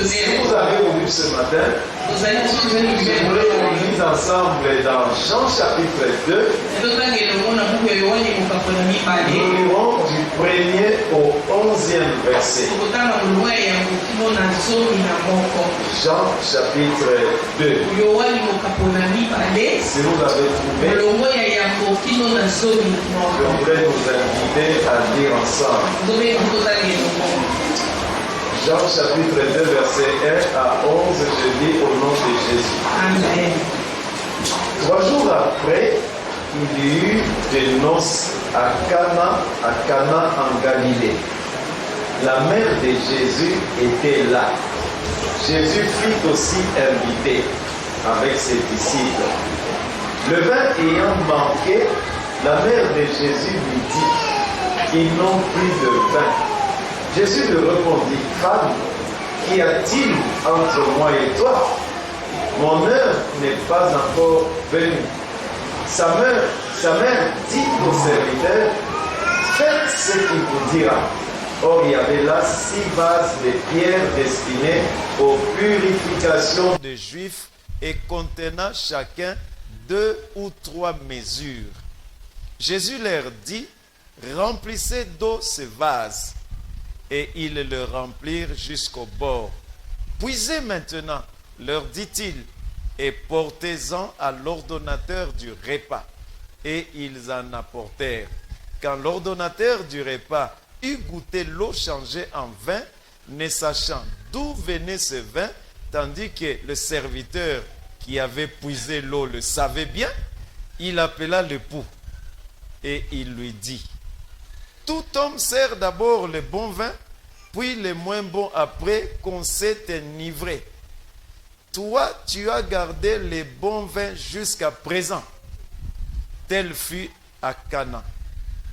Si vous avez voulu ce matin, j'aimerais qu'on lise ensemble dans Jean chapitre 2. Nous lirons du 1er au 11e verset. Jean chapitre 2. Si vous avez trouvé, je voudrais vous inviter à lire ensemble. Jean chapitre 2, verset 1 à 11, je lis au nom de Jésus. Amen. 3 jours après, il y eut des noces à Cana en Galilée. La mère de Jésus était là. Jésus fut aussi invité avec ses disciples. Le vin ayant manqué, la mère de Jésus lui dit: ils n'ont plus de vin. Jésus lui répondit: femme, qu'y a-t-il entre moi et toi? Mon heure n'est pas encore venue. Sa mère dit au serviteur: faites ce qu'il vous dira. Or, il y avait là 6 vases de pierre destinés aux purifications des Juifs et contenant chacun 2 ou 3 mesures. Jésus leur dit: remplissez d'eau ces vases. Et ils le remplirent jusqu'au bord. Puisez maintenant, leur dit-il, et portez-en à l'ordonnateur du repas. Et ils en apportèrent. Quand l'ordonnateur du repas eut goûté l'eau changée en vin, ne sachant d'où venait ce vin, tandis que le serviteur qui avait puisé l'eau le savait bien, il appela l'époux et il lui dit: tout homme sert d'abord le bon vin, puis le moins bon après qu'on s'est enivré. Toi, tu as gardé le bon vin jusqu'à présent. Tel fut à Cana,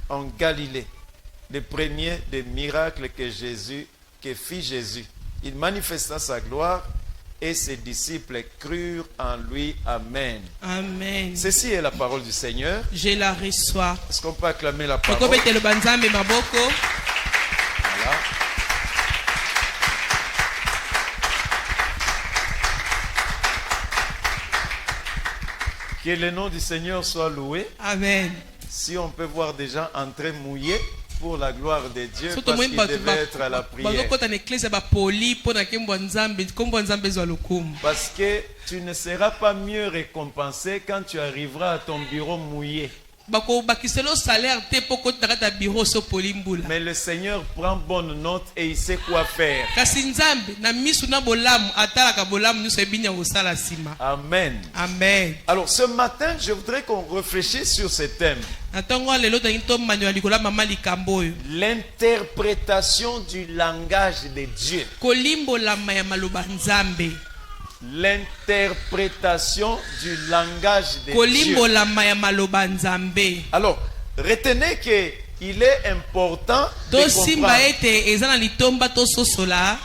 en Galilée, le premier des miracles que fit Jésus. Il manifesta sa gloire et ses disciples crurent en lui. Amen. Amen. Ceci est la parole du Seigneur. Je la reçois. Est-ce qu'on peut acclamer la parole? Voilà. Que le nom du Seigneur soit loué. Amen. Si on peut voir des gens entrer mouillés pour la gloire de Dieu, parce qu'ils devaient être à la prière. Parce que tu ne seras pas mieux récompensé quand tu arriveras à ton bureau mouillé. Mais le Seigneur prend bonne note et il sait quoi faire. Amen. Amen. Alors ce matin, je voudrais qu'on réfléchisse sur ce thème. L'interprétation du langage de Dieu. L'interprétation du langage de Dieu. Alors, retenez qu'il est important de comprendre.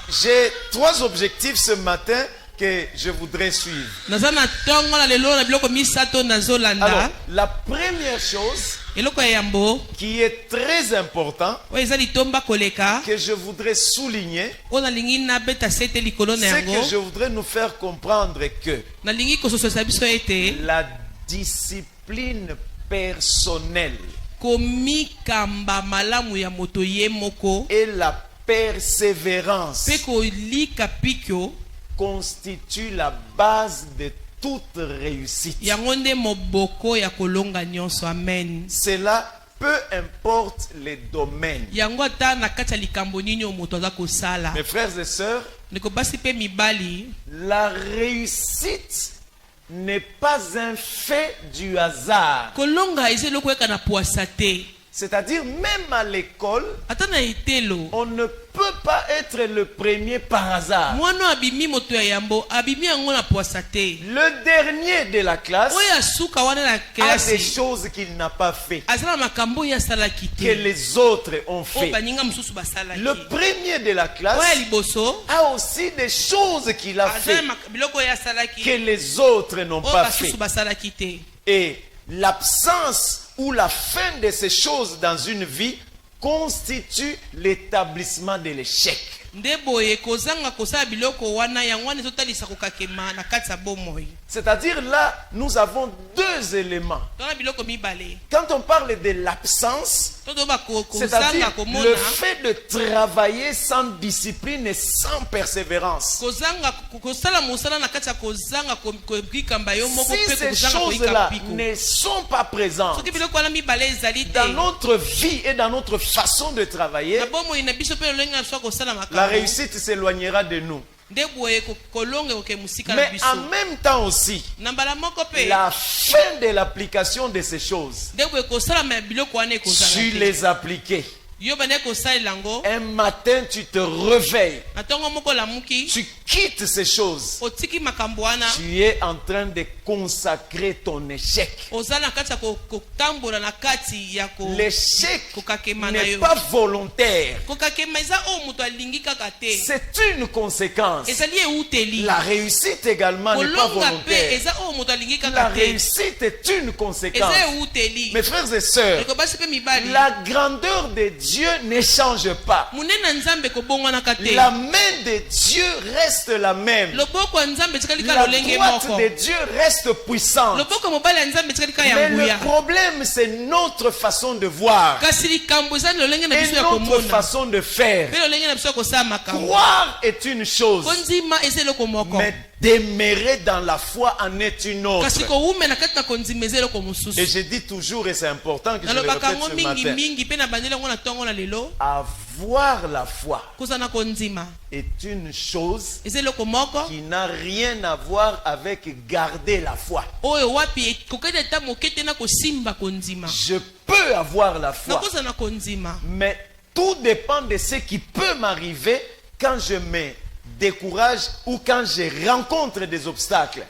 J'ai 3 objectifs ce matin que je voudrais suivre. Alors, la première chose qui est très important, que je voudrais souligner, c'est que je voudrais nous faire comprendre que la discipline personnelle et la persévérance constitue la base de toute réussite. Cela peu importe les domaines. Mes frères et sœurs, la réussite n'est pas un fait du hasard. C'est-à-dire, même à l'école, on ne peut pas être le premier par hasard. Le dernier de la classe a des choses qu'il n'a pas fait, que les autres ont fait. Le premier de la classe a aussi des choses qu'il a fait, que les autres n'ont pas fait. Et l'absence ou la fin de ces choses dans une vie constitue l'établissement de l'échec. C'est-à-dire là, nous avons deux éléments. Quand on parle de l'absence, c'est-à-dire le fait de travailler sans discipline et sans persévérance. Si ces choses-là ne sont pas présentes dans notre vie et dans notre façon de travailler, la réussite s'éloignera de nous. Mais en même temps aussi, la fin de l'application de ces choses, tu les appliquais. Un matin, tu te réveilles. Tu quittes ces choses. Tu es en train de consacrer ton échec. L'échec n'est pas volontaire. C'est une conséquence. La réussite également n'est pas volontaire. La réussite est une conséquence. Mes frères et sœurs, la grandeur de Dieu ne change pas. La main de Dieu reste la même. La droite de Dieu reste puissante. Mais le problème, c'est notre façon de voir et notre façon de faire. Croire est une chose, mais demeurer dans la foi en est une autre. Et je dis toujours, et c'est important que je le répète ce matin, avoir la foi est une chose qui n'a rien à voir avec garder la foi. Je peux avoir la foi, mais tout dépend de ce qui peut m'arriver quand je me décourage ou quand je rencontre des obstacles.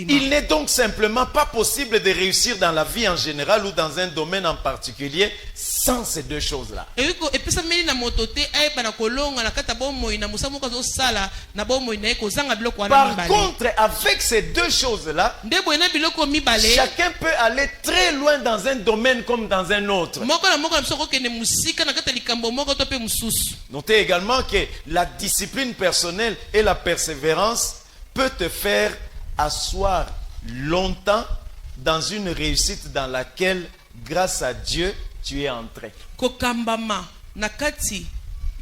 Il n'est donc simplement pas possible de réussir dans la vie en général ou dans un domaine en particulier sans ces deux choses-là. Par contre, avec ces deux choses-là, chacun peut aller très loin dans un domaine comme dans un autre. Notez également que la discipline personnelle et la persévérance peut te faire asseoir longtemps dans une réussite dans laquelle, grâce à Dieu, tu es entré. Kokambama nakati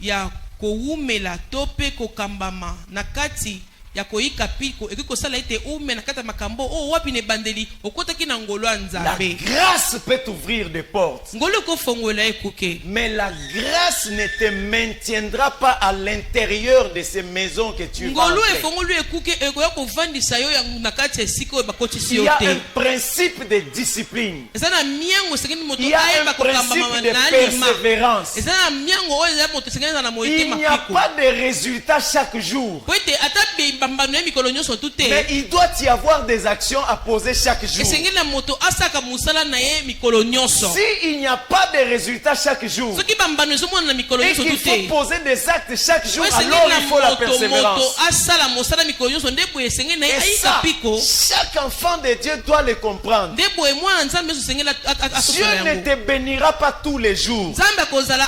ya koumela tope kokambama nakati ya koika piko ekiko sala ite ume nakata makambo o wapi ne bandeli okotaki na ngolo La nzambe grâce peut t'ouvrir des portes, ngolo ko fongola ekuke mais la grâce ne te maintiendra pas à l'intérieur de ces maisons que tu vas ngolo entrer. efongolo ekuke eko ya kovandisa yo ya nakati esiko bakotisi Il y yo a te un principe de discipline. ezana miango sekeni moto Il y a ayeba un kokambama principe de na lima persévérance. ezana miango oyo ya moto sekeni na moite Il n'y a mapiko pas de résultat chaque jour, poite ata bambano ya mikolo nyonso tute mais il doit y avoir des actions à poser chaque jour. esengeli na moto asaka musala na ye mikolo nyonso Si il n'y a pas de résultat chaque jour soki bambano ezomona na mikolo et nyonso qu'il faut tute poser des actes chaque jour, esengeli alors na il faut la moto persévérance. asala mosala mikolo nyonso nde boye esengeli na ye Et ayika ça, piko chaque enfant de Dieu doit le comprendre. nde boye mwana nzambe nyonso esengeli Dieu asosola ne yango te bénira pas tous les jours, nzambe akozala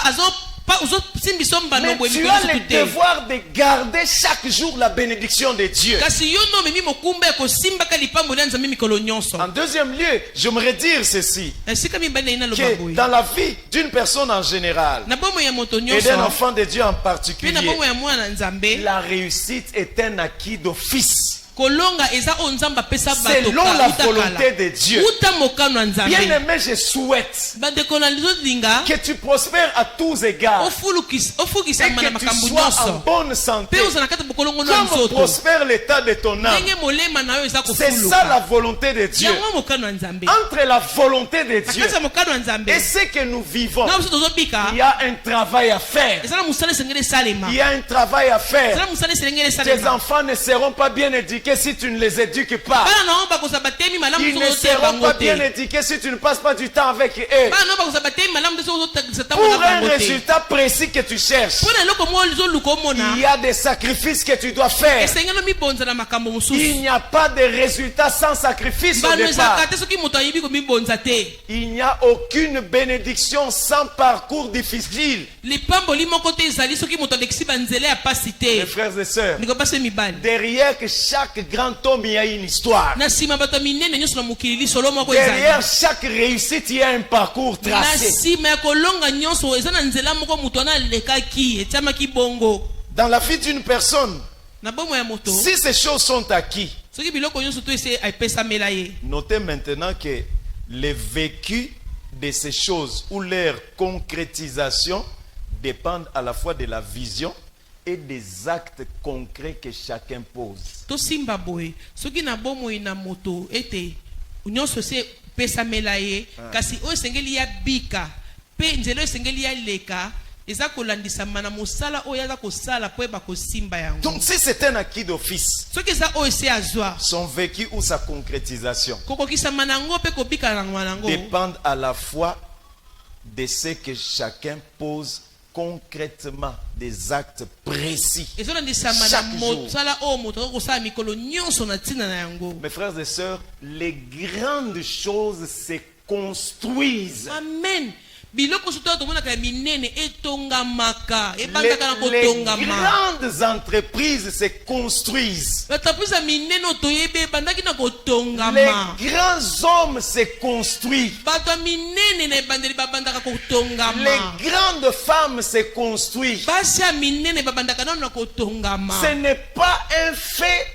ozosimbiso mbano mais boye tu mikolo as nyonso le tute devoir de garder chaque jour la bénédiction de Dieu. kasi yo ndo omemi mokumba ekosimbaka lipambo na nzambe mikolo nyonso En deuxième lieu, j'aimerais dire ceci, esika mibali na ye naloba que boye dans la vie d'une personne en général na bomo ya moto et d'un nyonso enfant de Dieu en mpe particulier, na bomo ya mwana nzambe la réussite est un acquis d'office. kolonga eza o nzambe apesa bato Selon la volonté de Dieu. uta mokano ya nzambe Bien-aimé, je souhaite bandeko na lizolinga que tu prospères à tous égards et ofukisama na que tu makambo sois en nyonso bonne santé, mpe ozala kati ya bokolongo na comme nzoto prospère l'état de ton âme. ndenge molema na yo eza C'est ça la kofuluka volonté de Dieu. yango mokano ya nzambe Entre la volonté de na Dieu kati ya mokano ya nzambe et ce que nous vivons, na biso tozobika il y a un travail à faire. eza na mosala esengeli esalema Il y a un travail à eza faire. na mosala esengeli Tes esalema enfants ne seront pas bien éduqués éduqués si tu ne les éduques pas. bana na bango bakozala batemi malamu Ils te ne soki oteya seront bango pas te bien éduqués si tu ne passes pas du temps avec eux. bana na bango bakozala batemi malamu te soki ozotangisa ntango Pour na un bango te résultat précis que tu cherches, mpo na eloko moko ozoluka omona il y a des sacrifices que tu dois faire. esengeli mibonza na makambo Il mosusu n'y a pas de résultat sans sacrifice au bano ezalaka départ. te soki moto ayebi komibonza te Il n'y a aucune bénédiction sans parcours difficile. lipamboli moko te ezali soki moto alekisi banzela ya pasi Mes te frères et sœurs, ndeko basi mibali derrière que chaque grand homme, il y a une histoire. na nsima bato ya minene nyonso na mokili lisolo moko Derrière ezali chaque réussite, il y a un parcours na tracé. nsima ya kolonga nyonso eza na nzela moko moto wana alekaki etiamaki bongo Dans la vie d'une personne, na bomo ya moto si ces choses sont acquis, soki biloko nyonso to ese epesamela ye notez maintenant que le vécu de ces choses ou leur concrétisation dépendent à la fois de la vision et des actes concrets que chacun pose. tosimba boye soki na bomoi na moto ete nyonso ese epesamela ye kasi oyo esengeli ya bika mpe nzela oyo esengeli ya leka eza kolandisama na mosala oyo aza kosala mpo eba kosimba yango Donc si c'est un acquis d'office, soki eza oyo ese azwa son vécu ou sa concrétisation kokokisama nango mpe kobika nango nango dépendent à la fois de ce que chacun pose concrètement, des actes précis. ezolandisama na Chaque jour. mosala oyo moto akoki kosala mikolo nyonso na ntina na yango Mes frères et sœurs, les grandes choses se construisent. amen biloko soto oyo tomonaka ya minene etongamaka ebandaka na Les kotongama grandes entreprises se construisent. baentreprise ya minene oyo toyebi ebandaki na Les kotongama grands hommes se construisent. bato ya minene na ebandeli babandaka Les kotongama grandes femmes se construisent. basi ya minene babandaka nano na kotongama Ce n'est pas un fait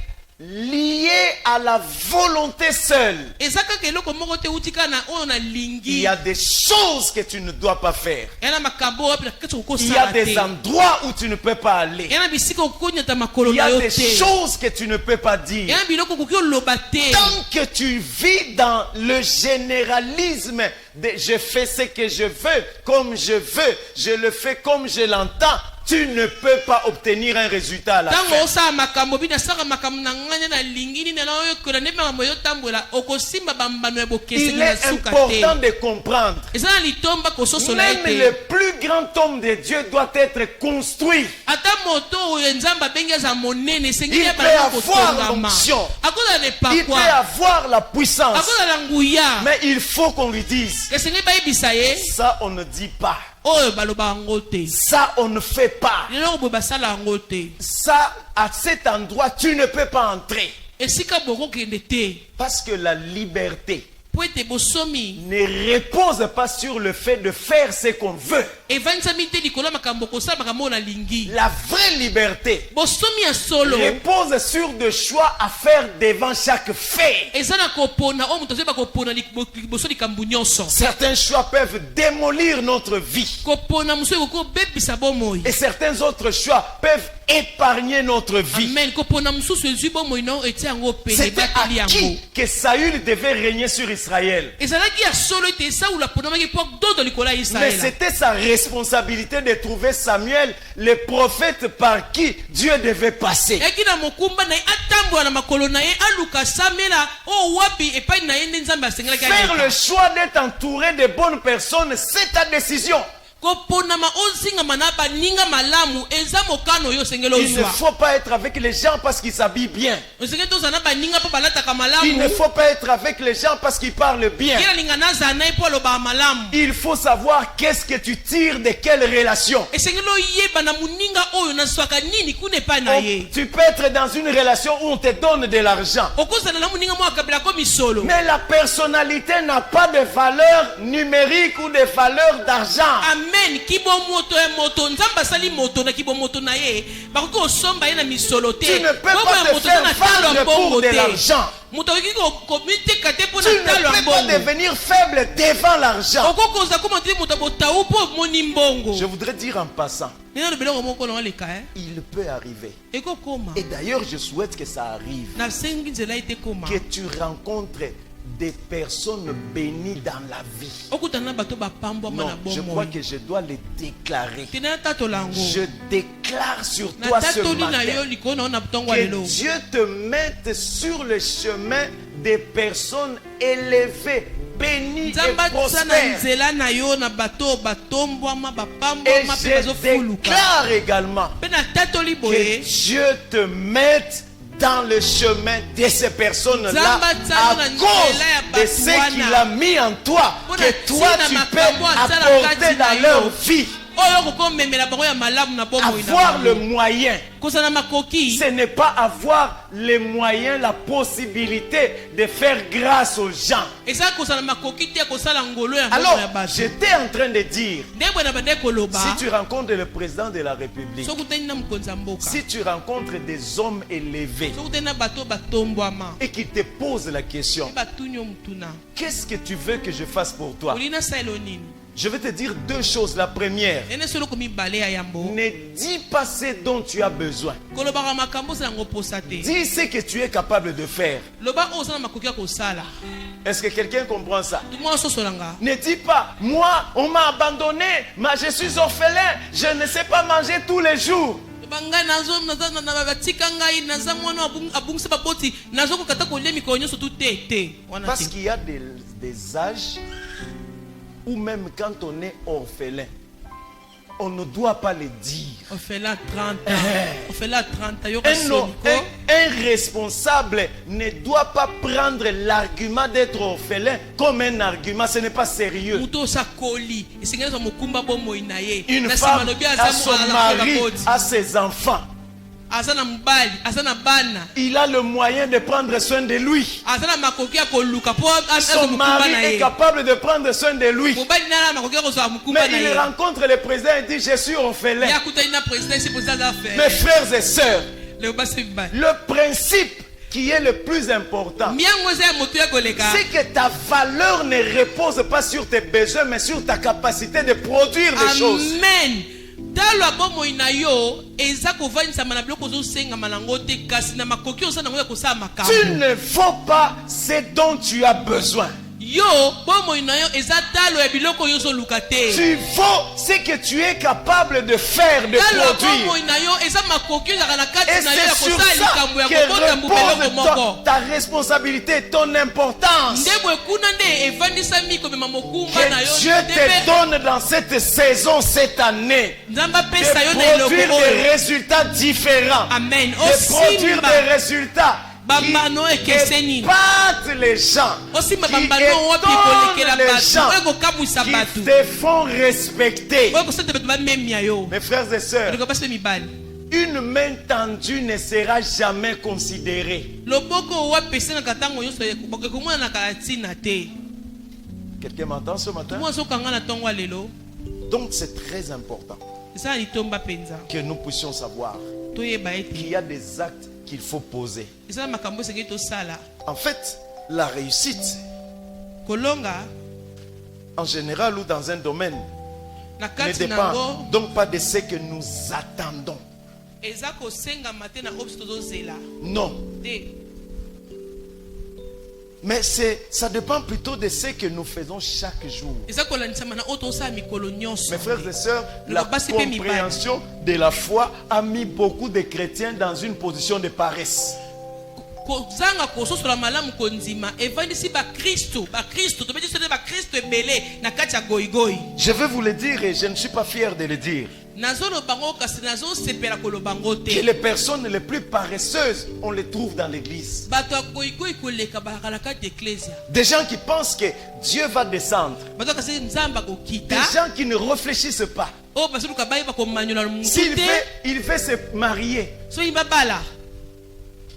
lié à la volonté seule. eza kaka eloko moko te euti kaka na oyo Il nalingi y a des choses que tu ne dois pas faire. eya na makambo oyo apena kati Il y a kokosala des te endroits où tu ne peux pas aller. eya na bisika okonyata makolo Il y na a yo des te choses que tu ne peux pas dire. eya na biloko okoki oloba te Tant que tu vis dans le généralisme de je fais ce que je veux, comme je veux, je le fais comme je l'entends, tu ne peux pas obtenir un résultat à la ntango fin. osala makambo bino asaka makambo na ngai nalingi nini na oyokola nde makambo ezotambola okosimba bambano ya bokeseni Il na est suka important te de comprendre. eza na litomba kososola Même le ete plus grand homme de Dieu doit être construit. ata moto oyo nzambe abengi aza monene esengeli Il ya peut bana avoir kotongama l'onction. akozala na Il peut epakwa avoir la puissance. akozala na nguya Mais il faut qu'on lui dise, esengeli bayebisa ye ça on ne dit pas. oyo baloba yango te Ça on ne fait pas. leloko boye basala yango te Ça, à cet endroit, tu ne peux pas entrer. esika bokokende te Parce que la liberté po ete bosomi ne repose pas sur le fait de faire ce qu'on veut. evanisami te likolo ya makambo kosala makambo oyo nalingi La vraie liberté bosomi ya solo repose sur des choix à faire devant chaque fait. eza na kopona oyo moto azoyeba kopona liboso likambo nyonso Certains choix peuvent démolir notre vie. kopona mosu ekoki kobebisa bomoi Et certains autres choix peuvent épargner notre vie. amen kopona mosusu ezwi bomoi na oyo etia yango pene C'était ebateli yango acquis que Saül devait régner sur Israël. ezalaki ya solo ete esaula aponamaki mpo dodo likolo ya Mais israela c'était sa responsabilité de trouver Samuel, le prophète par qui Dieu devait passer. eyaki na mokumba na ye atambola na makolo na ye aluka samela oyo wapi epai na ye nde nzambe asengelaki Faire le aleka choix d'être entouré de bonnes personnes, c'est ta décision. koponama ozingama na baninga malamu eza mokano oyo osengeli Il ne ozwa faut pas être avec les gens parce qu'ils s'habillent bien. osengeli tozala na baninga mpo balataka Il ne malamu faut pas être avec les gens parce qu'ils parlent bien. ye nalinga nazala na ye mpo alobaka malamu Il faut savoir qu'est-ce que tu tires de quelle relation. esengeli oyeba na moninga oyo nazwaka nini kuna epai na ye Tu peux être dans une relation où on te donne de l'argent. okozala na moninga mo akabelako misolo Mais la personnalité n'a pas de valeur numérique ou de valeur d'argent. amen kibomoto ya moto nzambe asali moto na kibomoto na ye bakoki kosomba ye na misolo te Tu ne peux Bongo pas ya te moto faire eza na talo vendre ya pour mbongo de te l'argent. moto akoki komiteka te mpo Tu na ne talo ya peux pas mbongo devenir faible devant l'argent. okoki koza koma te moto abotau mpo omoni mbongo Je voudrais dire en passant, nena biloko moko na oleka il peut arriver. ekokoma Et d'ailleurs, je souhaite que ça arrive. nasengi nzela ete koma Que tu rencontres des personnes bénies dans la vie. okutana bato bapambwama Non, na je bomoi crois que je dois les déclarer. tena tatola yango Je déclare sur na toi ce tatoli na yo matin likolo na yo na ntongo ya que lelo Dieu te mette sur le chemin des personnes élevées, bénies et nzambe atisa na prospères. nzela na yo na bato batombwama Et bapambwama mpe je bazofuluka déclare également mpe na tatoli que boye Dieu te mette dans le chemin de ces personnes-là Nzamba à tsala na cause nzela ya de bato ce wana. qu'il a mis en toi, Mpona que toi ntina tu makambo peux atsala apporter kati na dans leur yo. vie. oyo kokomemela bango ya malamu na bomoi na Avoir le bango moyen, kozala makoki ce n'est pas avoir les moyens, la possibilité de faire grâce aux gens. ezali kozala makoki te kosala ngolo ya Alors, mbongo ya bato j'étais en train de dire, nde boye na bande koloba si tu rencontres le président de la République, soki utani na mokonzi ya mboka si tu rencontres des hommes élevés soki utani na bato batombwama et qui te posent la question, mpe batuni yo motuna qu'est-ce que tu veux que je fasse pour toi? olini nasalelo nini Je vais te dire deux choses. La première, ene so eloko mibale ya yambo ne dis pas ce dont tu as besoin. kolobaka makambo osala yango posa te Dis ce que tu es capable de faire. loba oyo osala makoki ya kosala Est-ce que quelqu'un comprend ça? tumwa ososolanga Ne dis pas, moi, on m'a abandonné, mais je suis orphelin, je ne sais pas manger tous les jours. ngai batika ngai naza mwana abungisa baboti nazokoka ta kolia mikolo nyonso tu te wana Parce te qu'il y a des âges où même quand on est orphelin, on ne doit pas le dire. ofela 30 ans ofela 30 ans yoka Un soniko responsable ne doit pas prendre l'argument d'être orphelin comme un argument. Ce n'est pas sérieux. moto osakoli esengeli mokumba bomoi na ye Une na femme nsima lobi a son mari, boti a ses enfants. aza na mobali aza na bana Il a le moyen de prendre soin de lui. aza na makoki ya koluka mpo Son mari mokumba na est ye capable de prendre soin de lui. mobali na makoki ya kozwa mokumba Mais na il ye rencontre le président et dit, je suis orphelin. ye akutani na président esi président aza Mes fere frères et sœurs, leo basi mibali le principe qui est le plus important, miango eza ya moto ya koleka c'est que ta valeur ne repose pas sur tes besoins, mais sur ta capacité de produire des choses. amen talo ya bomoi na yo eza kovanisama na biloko ozosengama nango te kasi na makoki oza nango ya kosala Tu makambo ne vaux pas ce dont tu as besoin. yo bomoi na yo eza talo ya biloko oyo ozoluka te Tu vaux ce que tu es capable de faire, de talo ya produire. bomoi na yo eza makoki ezalaka na Et kati na yo ya c'est sur kosala ça likambo ya que kobota mbubeloko repose moko ta responsabilité, ton importance. nde boye kuna nde evandisami komema mokumba na Que yo Dieu nde te mpe donne dans cette saison, cette année, nzambe apesa yo de na eloko produire oyo des résultats différents, amen de produire osimba des résultats bambano ekeseni épatent les gens, osimba qui bambano wapi kolekela étonnent les bato gens, oyo kokamwisa qui bato te font respecter. oyo kosala bato bamemia yo Mes frères et sœurs, eloko basi mpe mibali une main tendue ne sera jamais considérée. loboko oyo apesengaka ntango nyonso bakokomonanaka ya ntina te Quelqu'un m'entend ce matin? mwa azokanga na ntongo ya lelo Donc c'est très important eza na litomba mpenza que nous puissions savoir toyeba ete qu'il y a des actes qu'il faut poser. eza na makambo esengeli tosala En fait, la réussite, kolonga en général ou dans un domaine, na ne kati dépend nango donc pas de ce que nous attendons. eza kosengama te na oyo tozozela Non. te Mais ça dépend plutôt de ce que nous faisons chaque jour. eza kolanisama na oyo tozosala mikolo nyonso Mes frères et sœurs, la Basi pe mibali. compréhension de la foi a mis beaucoup de chrétiens dans une position de paresse. kozanga kososola malamu kondima evandisi bakristo tobeti so te bakristo ebele na kati ya goigoi Je vais vous le dire et je ne suis pas fier de le dire. nazoloba ngo kasi nazosepela koloba ngo Que te les personnes les plus paresseuses, on les trouve dans l'église. bato ya goigoi koleka balaka na kati ya eklesia Des gens qui pensent que Dieu va descendre. bato kasi nzambe Des akokita gens qui ne réfléchissent pas. oyo basoluka bayeba komanyola motu S'il te il veut se marier, soki babala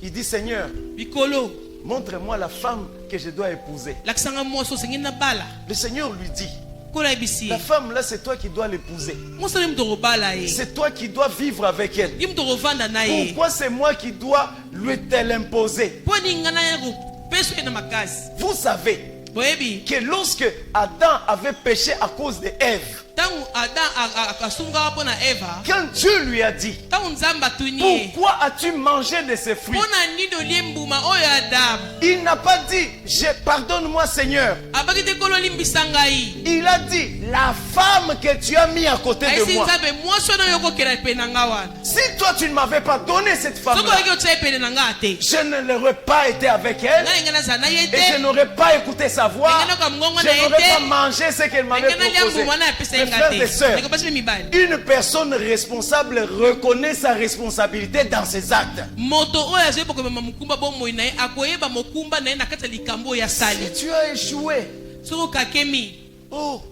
il dit Seigneur, bikolo montre-moi la femme que je dois épouser. lakisanga mwasi osengeli na bala Le Seigneur lui dit, kola yebisi la femme là, c'est toi qui dois l'épouser. mwasi ali mutu okobala ye C'est toi qui dois vivre avec elle. ye mutu okovanda na ye Pourquoi c'est moi qui dois lui te l'imposer? mpo nini ngai naya kopesa ye na makasi Vous savez, boyebi que lorsque Adam avait péché à cause de Ève, tangu Adam akasunga mpona Eva, quand Dieu lui a dit, tangu nzambe atuni ye, pourquoi as-tu mangé de ces fruits? mpona nini olie mbuma oyo Adam, Il n'a pas dit, pardonne-moi Seigneur. abaki te kolo limbisa ngai. Il a dit, la femme que tu as mis à côté de Ayesi moi. nzambe mwasi oyo yokokela pene na nga wana. Si toi tu ne m'avais pas donné cette Soko femme-là, oyaki otia ye pene na nga te, je ne l'aurais pas été avec elle ngai nga nazala na ye et je te, n'aurais pas écouté sa voix. nga nayoka mongongo na Je ye n'aurais pas te, mangé ce qu'elle m'avait nga nalia proposé. mbuma na apesa Mes ye nga frères et te. sœurs, Ndeko basi mibali, une personne responsable reconnaît sa responsabilité dans ses actes. moto oyo azwi pokobema mokumba bomoi na ye akoyeba mokumba na ye na kati ya likambo oyo asali. Si tu as échoué, Soki okakemi, oh,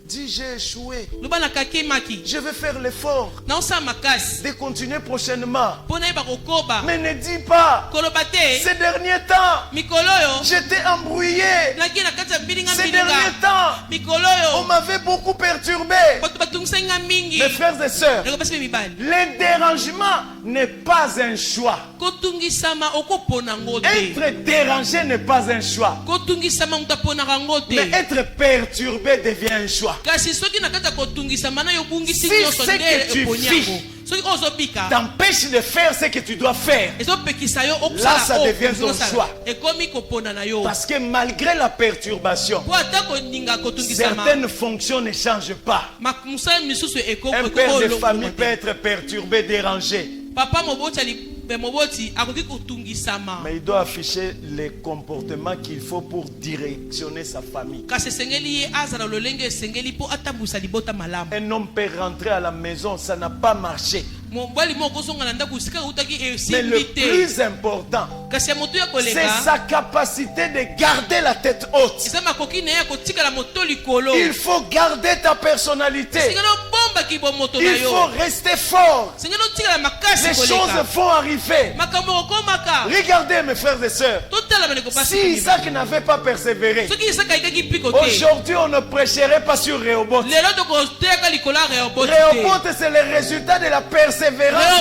dis j'ai échoué. loba nakakemaki, Je vais faire l'effort naosala makasi de continuer prochainement. mpo nayeba kokoba. Mais ne dis pas, koloba te ces derniers temps, mikolo oyo j'étais embrouillé. naki na kati ya mbilinga Ces derniers mbilinga, temps, mikolo on oyo m'avait beaucoup perturbé. bato batungisaki nga mingi. Mes frères et sœurs, Ndeko basi mibali, le dérangement n'est pas un choix. kotungisama okopona ngo te, Être dérangé n'est pas un choix. kotungisama moto aponaka ngo Mais te, être perturbé devient un choix. kasi soki na kati ya kotungisama na yo obungisi Si nyonso ce que nde tu eponi vis yango, soki oyo ozobika T'empêche de faire ce que tu dois faire. ezopekisa yo Là, ça okusala devient ton choix. ekomi kopona na yo, Parce que malgré la perturbation, po ata koninga kotungisama certaines fonctions ne changent pas. mosala misusu Un père de famille peut être perturbé, dérangé. papa moboti akoki kotungisama, Mais il doit afficher les comportements qu'il faut pour directionner sa famille. kasi esengeli ye azala lolenge esengeli mpo atambwisa libota malamu. Un homme peut rentrer à la maison, ça n'a pas marché. mobali moko kozonga na ndako esika eutaki Mais le esimbi te, plus important, kasi ya moto ya c'est koleka sa capacité de garder la tête haute. eza makoki na ye ya kotikala moto likolo. Il faut garder ta personnalité. sengeli obombaki bo moto na Il faut yo, rester fort. sengeli otikala makasi Les choses koleka vont arriver. makambo okomaka. Regardez mes frères et sœurs. totala bandeko Si basi, Isaac n'avait pas persévéré, soki isaka ayikaki mpiko te, aujourd'hui on ne prêcherait pas sur Rehoboth. lelo tokoteyaka likolo ya Rehoboth te. Rehoboth, c'est le résultat de la persévérance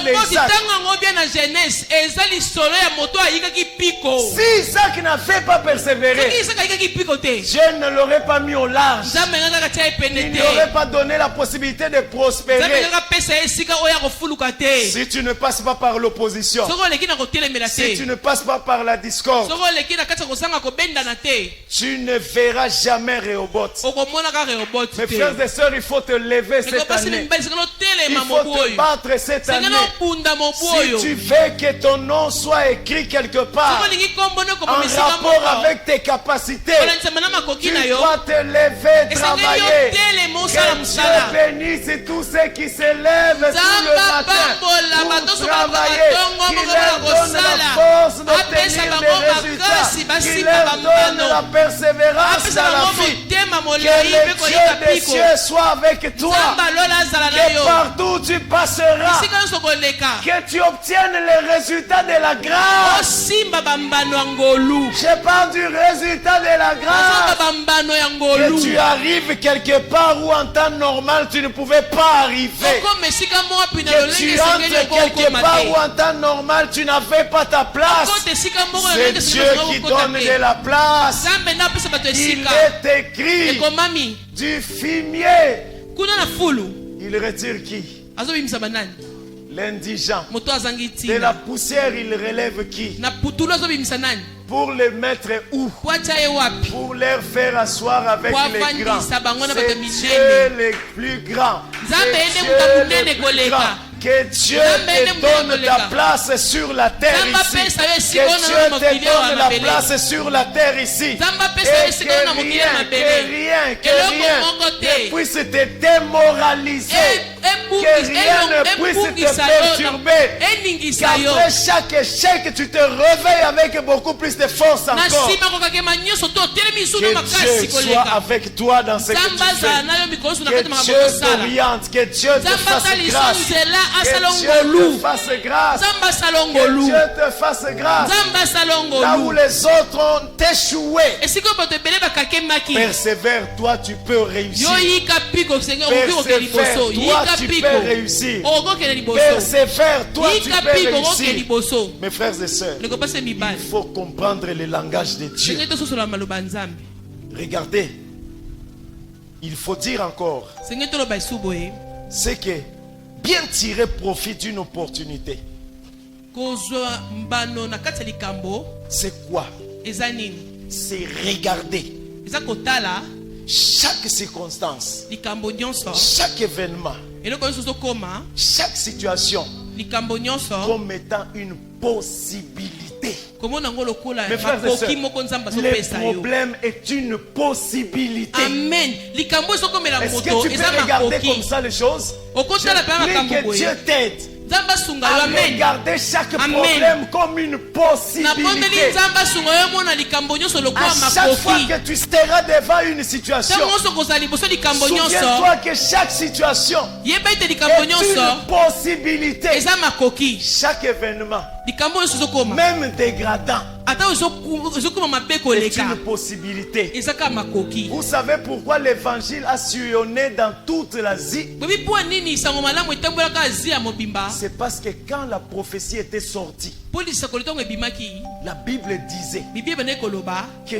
Rehoboth d'Isaac. ntango yango bia na jeunesse eza lisolo ya moto ayikaki mpiko. Si Isaac n'avait pas soki persévéré, isaka ayikaki mpiko te, Dieu ne l'aurait pas mis au large. nzambe nga kaka tia ye Il pene n'y aurait te, pas donné la possibilité de nzambe prospérer. kaka pesa ye esika oyo ya kofuluka te. Si tu ne passes pas par l'opposition, soki oleki na kotelemela si tu te, ne passes pas par la discorde, soki oleki na kati ya kosanga kobendana te, tu ne verras jamais Rehoboth. okomonaka Rehoboth Mes te. frères et sœurs, il faut te lever Ndeko cette basi année. mibali sengeli Il otelema faut mobu te oyo, battre cette année. sengeli obunda mobu Si oyo. tu veux que ton nom soit écrit quelque part soki olingi kombo ne en okoma esika rapport moko avec tes capacités, olanisama na makoki tu na yo, dois te lever, esengeli travailler. otelema osala Que mosala. Dieu bénisse tous ceux qui se lèvent tout le Nzambe apambola matin bato pour soka travailler, batongo qui moko leur donne la bakosala, force apesa d'obtenir bango des résultats, makasi, qui basimba leur donne bambano, la persévérance apesa dans la bango vie. motema Que molai le mpe Dieu koleka des piko, cieux soit avec toi, nzambe alola azala na que yo, partout tu passeras, esika nyonso koleka que tu obtiennes les résultats de la grâce. osimba bambano ya ngolu, Je parle du résultat de la ozomba grâce. bambano ya Que ngolu, tu arrives quelque part où en temps normal tu ne pouvais pas arriver. okoma esika mo wapi na Que lolenge tu esengeli entres quelque okokoma part où te, en temps normal tu n'avais pas ta place. okota esika moko na C'est lolenge Dieu esengeli qui okokota donne de te, la place. nzambe nde apesa bato Il esika. est écrit ekomami du fumier. kuna na fulu Il retire qui? azobimisa banani, L'indigent. moto azangi De la ntina poussière, il relève qui? na putulu azobimisa nani, Pour les mettre où? po atia ye wapi, Pour les faire asseoir avec Pour les grands. afandisa bango na bato C'est minene. Dieu le plus grand. Nzambe C'est ende Dieu mutu le munene plus koleka. grand. Que Dieu Nzambe ende te mutu donne koleka. ta place sur la terre Nzambe ici. apesa yo Que esika oyo na Dieu te mokili oyo ya donne la mabele. place sur la terre ici. Nzambe apesa yo Et esika oyo na mokili ya que mabele, rien eloko moko te ne puisse te démoraliser. Que rien ne puisse te perturber. eningisa yo Qu'après chaque échec, tu te réveilles avec beaucoup plus de force na encore. nsima kokakema nyonso to otelemi misu na Que makasi Dieu soit koleka, avec toi dans ce que nzambe tu azala fais. na yo mikolo so na Que kati makambo Dieu kosala, t'oriente, que Dieu te nzambe fasse asalisa grâce. nzela asala Que Dieu te ngolu, fasse grâce. nzambe asala Que ngolu, Dieu te fasse grâce. nzambe asala Là où ngolu. les autres ont échoué, esika bato ebele bakakemaki, persévère, toi tu peux réussir. yo yika piko senge okoki kokende liboso, Persévère, toi yika tu piko peux réussir. okokende liboso, Persévère, toi tu yika peux piko okokende réussir. liboso. Mes frères et sœurs, Ndeko basi il mibali, faut comprendre le langage de Dieu. senge tososola maloba ya nzambe. Regardez, il faut dire encore, senge toloba esu boye c'est que bien tirer profit d'une opportunité, kozwa mbano na kati ya likambo c'est quoi? eza nini? C'est regarder Eza kotala chaque circonstance, likambo nyonso, chaque événement, eloko nyonso ezokoma chaque situation likambo nyonso comme étant une possibilité. komona ngo lokola Mes frères et makoki moko nzambe sœurs, le azopesa yo. problème est une possibilité. Amen. Likambo ezokomela Est-ce moto que tu eza peux regarder comme makoki. ça les choses? Je Okotala pe prie makambo que boye. Dieu t'aide Nzambe asunga yo. à Amen. regarder chaque Amen. problème comme une Napondeli possibilité. nzambe asunga yo mona likambo nyonso lokola À chaque fois makoki. que tu seras devant une situation, Ntango nyonso kozala liboso likambo nyonso, souviens-toi que chaque situation yeba ete likambo est nyonso une possibilité. eza makoki. Chaque événement, Likambo nyonso ezokoma. même dégradant, Ata ezokoma mabe est koleka. une possibilité. Eza kaka makoki. Vous savez pourquoi l'évangile a sillonné dans toute l'Asie? Bobi mpo nini sango malamu etambolaka Asia mobimba? C'est parce que quand la prophétie était sortie, Po lisakoli ntango ebimaki, la Bible disait Bible ebandaki koloba, que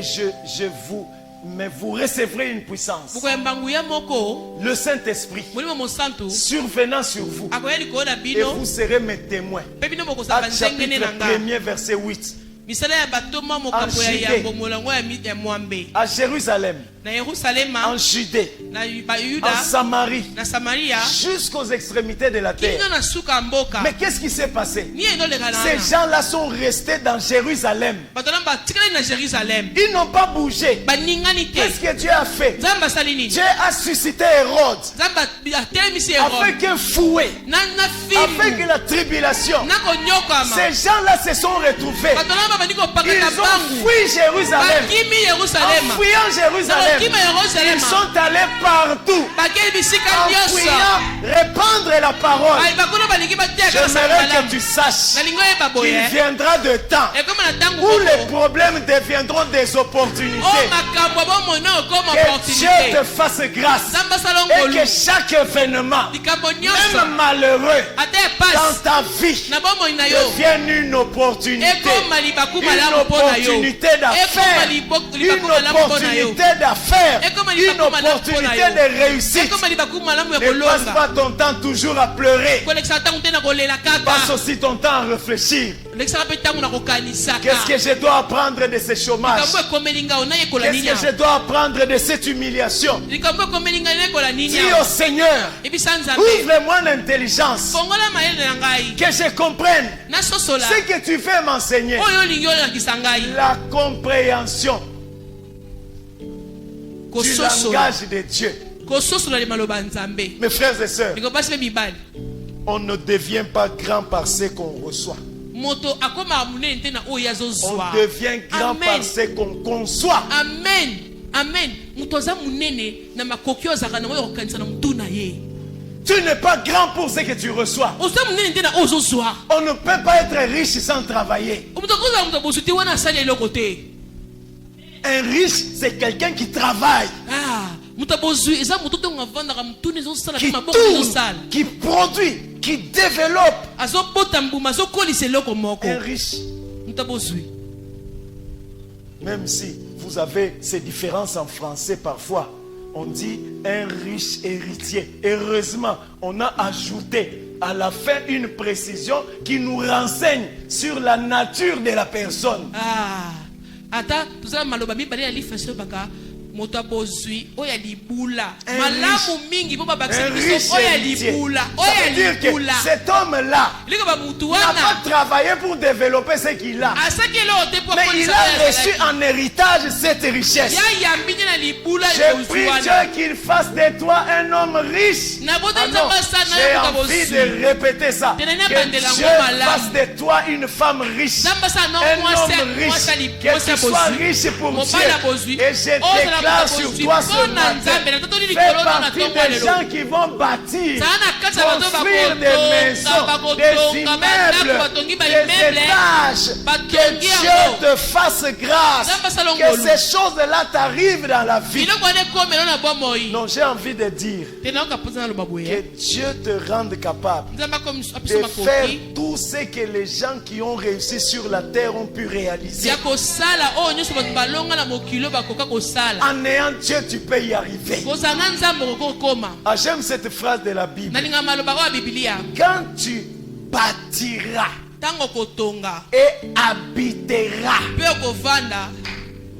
mais vous recevrez une puissance. bokoya mbangu ya moko, Le Saint-Esprit molimo mosantu, survenant sur vous, akoya likolo na et bino, vous serez mes témoins. mpe bino bokozala Acte banzengene na chapitre nga. 1er verset 8. Misala ya batoma mokambo ya Judée. yambo molango ya mwambe. À Jérusalem, Na Yerusalema, en Judée, na en Bayuda, Samarie, na Samaria, jusqu'aux extrémités de la terre. kino na suka ya mboka. Mais qu'est-ce qui s'est passé? Ni endoleka na Ces wana. gens-là sont restés dans Jérusalem. Bato na batikali na Jérusalem. Ils n'ont pas bougé. Baningani te. Qu'est-ce que Dieu a fait? Nzambe asali nini? Dieu a suscité Hérode Nzambe atelemisi afin Hérode. qu'un fouet, Na afin fimbu. que la tribulation, Na konyokama. ces gens-là se sont retrouvés. Bato na babandi kopakata Ils ont bangu. fui Jérusalem. Bakimi En Yerusalema. fuyant Jérusalem, Bakimi Yerusalema. ils sont allés partout. Bakeli bisika En nyonso. fuyant, répandre la parole. Ai bakuna balingi batiaka na J'aimerais sangala. que tu saches Nalingo yeba qu'il boye. viendra de temps Ekoma na tango où les moko. problèmes deviendront des Oh opportunités. makambo bomona okoma Que Dieu opportunité. te fasse grâce Nzambe asala et ngolu. que chaque événement, Likambo nyonso. même malheureux, Ata dans epasi. ta vie, Na bomoi na yo. devienne une opportunité. Ekoma libaku Une malamu mpo na yo. opportunité Ekoma d'affaires. libaku Une malamu mpo na yo. opportunité d'affaires. Ekoma Une libaku malamu mpo na opportunité yo. de réussite. Ekoma libaku malamu ya Ne passe kolonga. pas ton temps toujours à pleurer. Kolekisaka ntango te na kolela Passe kaka. aussi ton temps à réfléchir. Lekisaka mpe ntango na kokanisaka. Qu'est-ce que je dois apprendre de ce chômage? Likambo ekomeli nga onayekola Qu'est-ce nini? que je dois apprendre de cette humiliation? Likambo ekomeli nga nayekola nini? Dis au Seigneur, Ebisa Nzambe. ouvre-moi l'intelligence, Fongola mayele na ngai. que je comprenne Nasosola. ce que tu veux m'enseigner. Oyo olingi olakisa ngai. La compréhension du Kososola. langage de Dieu. Kososola le maloba ya Nzambe. Mes frères et sœurs, Ndeko basi mpe mibali. on ne devient pas grand par ce qu'on reçoit. Moto akoma munene te na oyo On azozwa. devient grand Amen. par ce qu'on conçoit. Amen. Amen. Moto aza munene na makoki oyo azalaka nango ya kokanisa na mutu na ye. Tu n'es pas grand pour ce que tu reçois. Oza munene te na oyo ozozwa. On ne peut pas être riche sans travailler. Moto akozala moto abosu te wana asali eloko te. Un riche, c'est quelqu'un qui travaille, Ah, moto abozwi eza moto ntango avandaka mutuni ezosala qui mpe maboko tourne, ezosala. qui produit, qui développe. Azobota mbuma azokolisa eloko moko. Un riche, Moto abozwi. même si vous avez ces différences en français parfois, on dit un riche héritier. Heureusement, on a ajouté à la fin une précision qui nous renseigne sur la nature de la personne. Ah, ata tozala maloba mibale ya lifasio baka moto abozwi oyo ya libula Un malamu mingi mpo babakisa Un riche biso oyo ya héritier. libula Ça oyo veut ya dire que libula cet homme-là liko bamutu n'a wana pas travaillé pour développer ce qu'il a. asaki eloko te mpo Mais il akolisa a oyo reçu azalaki. en héritage cette richesse. yayambi te na libula Je ebozwi prie wana Dieu qu'il fasse de toi un homme riche. nabota Ah non, nzambe asala j'ai na moto envie abozwi de répéter ça. Tena na Que bandela Dieu ngo malamu. fasse de toi une femme riche. nzambe asala na Un mwasi homme riche. Que mwasi tu sois abozwi riche pour Dieu. mobali abozwi Et je ozala déclare moto sur abozwi toi mpo ce na matin. nzambe na tatoli Fais likolo na partie ntongo des lelo gens qui vont bâtir, Zana kati ya bato construire des maisons, des immeubles, des étages. Que Dieu te fasse grâce. Que ces choses-là t'arrivent dans la vie. biloko wana ekomela na bomoi Non, j'ai envie de dire te nayoka mposa na loba que boye Dieu te rende capable nzambe apesa de faire makoki tout ce que les gens qui ont réussi sur la terre ont pu réaliser ya kosala oyo nyonso bato balonga na mokili oyo bakoka kosala en en ayant Dieu, tu peux y arriver. kozanga nzambe okokoma. Ah, j'aime cette phrase de la Bible. Nalinga maloba kwa Biblia. Quand tu bâtiras Tango kotonga. et habiteras Pe okovanda.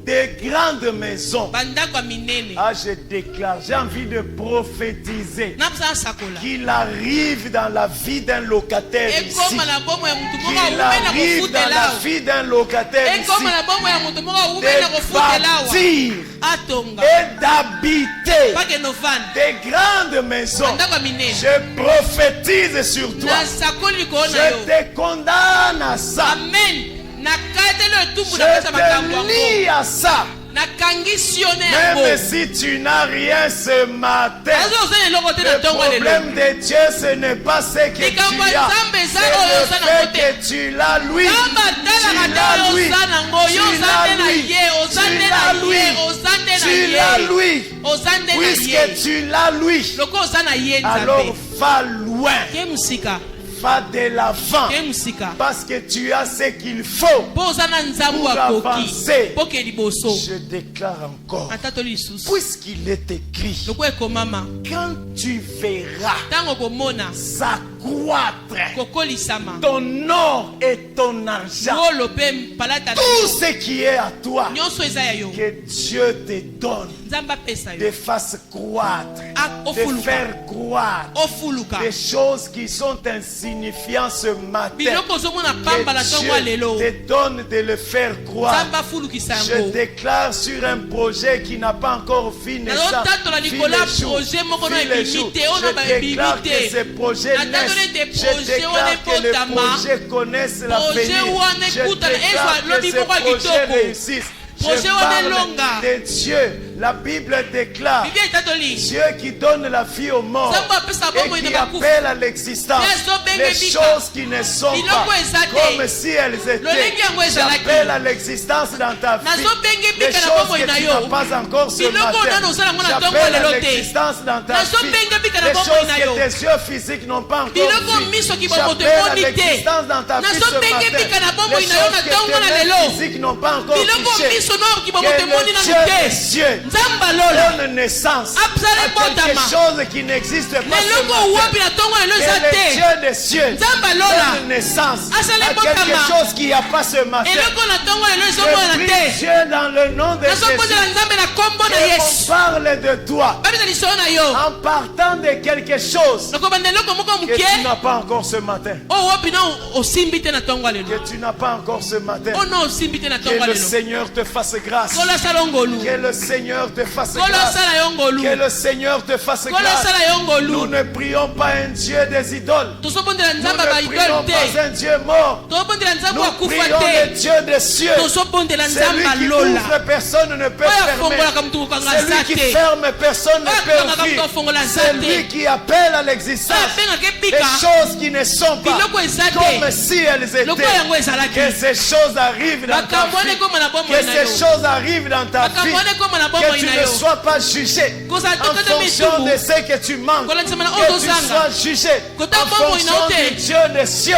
des grandes maisons. Bandako ya minene. Ah, je déclare, j'ai envie de prophétiser Napsa sakola. qu'il arrive dans la vie d'un locataire ici. Ekoma na bomo ya mutu moko Qu'il ume na arrive dans la kofutela. vie d'un locataire ici. Ekoma na bomo ya mutu moko ume na De kofutela. bâtir Atonga. et d'habiter Pake no vanda. des grandes maisons. Bandako ya minene. Je prophétise sur toi. Na sakoli kona Je yo. te condamne à ça. Amen. Na katelo etumbu Je na pesa makambo te yango. lie à ça. Na kangisione yango. Même si tu n'as rien ce matin, Azo ozana eloko te na le tongo lelo. problème de Dieu, ce n'est pas ce que tu Likambo ya as. Nzambe eza C'est oyo le oza na fait kote. que tu l'as lui. Kamba Tu talaka te l'as oyo lui. oza nango. Yo Tu oza l'as nde na lui. ye. Oza Tu nde l'as na lui. ye. Oza nde na Tu l'as ye. lui. Oza nde na Puisque ye. tu l'as lui, Loko oza na ye alors Nzambe. va loin. Ke musika. Va de l'avant. Ke musika. Parce que tu as ce qu'il faut. Po oza na nzambu Pour akoki. avancer. Po ke liboso. Je déclare encore, Atato lisusu. puisqu'il est écrit, Loko ekomama. quand tu verras Tango komona. s'accroître Kokolisama. ton or et ton argent, Ngolo pe palata. tout ce qui est à toi, Nyonso eza ya yo. que Dieu te donne, Nzamba pesa te yo. fasse croître, A te ofuluka. faire croître Ofuluka. des choses qui sont insignifiantes ce matin. Biloko ozomona pamba na tongo Que lelo. Dieu te donne de le faire croître. Nzamba fulukisa Je yango. déclare sur un projet qui n'a pas encore vu naissance. Nazotatola Vu likola les jours, projet moko vu na les ebimi jours. te, oyo na Je déclare ebimi que te. ces projets Natatola ete naissent. Je projet wana déclare que les ebotama. projets connaissent la Projet venue. wana Je ekutana, déclare ezwa lobi que moko ya ces projets kitoko. réussissent. Je Projet wana parle elonga. de Dieu. La Bible déclare Biblia etatoli. Dieu qui donne la vie aux morts Nzambe apesa bomoi et na qui bakufa. appelle à l'existence Mpe azobenga les ebika. choses qui ne sont Biloko pas eza te. comme si elles étaient. Lolenge yango ezalaki. J'appelle à l'existence dans ta vie Nazobenga les ebika na choses bomoi que na tu yo. n'as pas encore ce Biloko matin. nano osala ngo na tongo J'appelle à lelo te. l'existence dans ta vie Nazobenga ebika na les bomoi choses na yo. que tes yeux physiques n'ont pas encore Biloko vues. miso kibomo te J'appelle à moni te. l'existence dans ta vie ce Nazobenga matin ebika na bomoi les na yo choses na que tongo na tes lelo. mains physiques n'ont pas encore Biloko touchées. miso no kibomo Que te moni le nanu Dieu te. des cieux Nzamba lola. donne naissance Absale à quelque botama. chose qui n'existe pas ce Leloko matin. wapi na tongo lelo Que eza le te. Dieu des cieux Nzamba lola. donne naissance Asale à quelque botama. chose qui n'y a pas ce matin. Eloko na tongo lelo Je ezomona prie te. Dieu dans le nom de Jésus. Nazobondela Nzambe na kombo na Et on Yesu. parle de toi Babisa liso na yo. en partant de quelque chose Nakobanda eloko moko que tu moke. n'as pas encore ce matin. O wapi na osimbi te na tongo lelo. Que tu n'as pas encore ce matin. O no osimbi te na Que tongo le lelo. Seigneur te fasse grâce. Kola sala ngolu. Que le Seigneur te fasse Kola grâce. sala yo ngolu. Que le Seigneur te fasse Kola grâce. sala yo Nous ngolu. ne prions pas un Dieu des idoles. Tozobondela Nous Nzambe ba ne prions idole te. pas un Dieu mort. Tozobondela Nzambe Nous akufa prions le te. Dieu des cieux. Tozobondela Celui Nzambe qui lola. ouvre, personne ne peut Oyo fermer. afongolaka mutu kokanga Celui za qui te. ferme, personne ne Oyo peut akangaka mutu ouvrir. afongola za C'est lui te. qui appelle à l'existence Abengaka des ebika. choses qui ne sont pas Biloko eza te. comme si elles Lokola yango étaient. ezalaki. Que ces choses arrivent dans ta Makambo wana vie. ekoma na bomoi Que na ces yo. choses arrivent dans ta Makambo vie. wana ekoma na Que bomoi tu na ne yo. sois pas jugé Kozala en te fonction mitumu. de ce que tu manques. Kolandisama na Que oyo tu tozanga. sois jugé Kota en bomoi na fonction yo te. du Dieu des cieux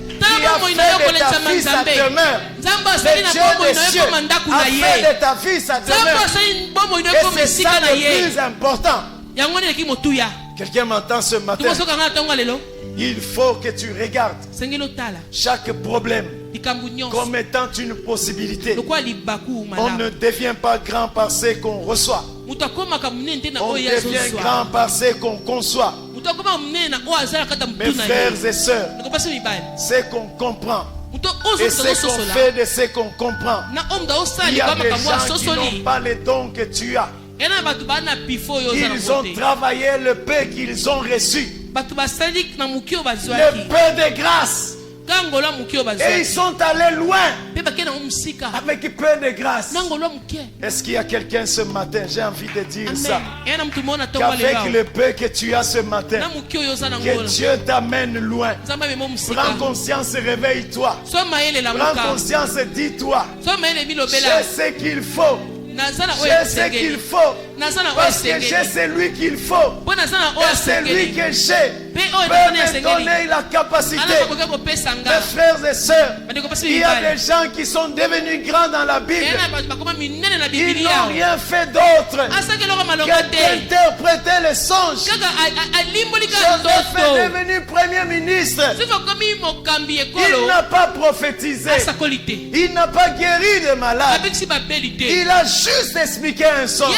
qui Tala a bomoi na yo fait de ta kolandisama vie sa Nzambe. demeure. Nzambe Le asali na Dieu bomoi des na yo cieux ekoma ndako a na fait ye. de ta vie sa Nzambe demeure. asali bomoi na yo Et ekoma c'est esika ça na le ye. plus important. Yango nde eleki motuya. Quelqu'un m'entend ce matin. tokosokanga na ntongo ya lelo Il faut que tu regardes sengeli otala chaque problème likambo nyonso comme étant une possibilité. lokola libaku On ne malamu devient pas grand par ce qu'on reçoit. moto akomaka monene te na On oyo devient azozwa grand par ce qu'on conçoit. moto akomaka monene na oyo azala kata Mes motu na frères ye et sœurs, nakopasi mibali ce qu'on comprend moto et oyo ce qu'on ozososola fait de ce qu'on comprend. na oyo moto osala Il y a likwa des makambo ya gens qui sosoli n'ont pas les dons que tu as. yana na bato baa na pifo oyo oza Ils nango ont te travaillé le peu qu'ils ont reçu. bato basali na moki oyo Le bazwaki peu de grâce. ka ngolo ya moki oyo Et ils bazwaki sont allés loin mpe bakei nango mosika avec peu de grâce. na ngolo ya moke Est-ce qu'il y a quelqu'un ce matin? J'ai envie de dire ça. amen eya na motu moko na ntongo ya Qu'avec lelo le peu que tu as ce matin, na moki oyo oza nango que Dieu t'amène loin. nzambe amema mosika Prends conscience, réveille-toi. so mayele Prends lamuka conscience, dis-toi. so mayele J'ai bilobela ce qu'il faut. naza na oyo J'ai ce esengeli qu'il faut Parce que j'ai celui qu'il faut. Et c'est lui que j'ai. Peut me donner la capacité. Mes frères et sœurs, il y a des gens qui sont devenus grands dans la Bible. Ils n'ont rien fait d'autre que d'interpréter les songes. Joseph est devenu premier ministre. Il n'a pas prophétisé. Il n'a pas guéri de malades. Il a juste expliqué un songe.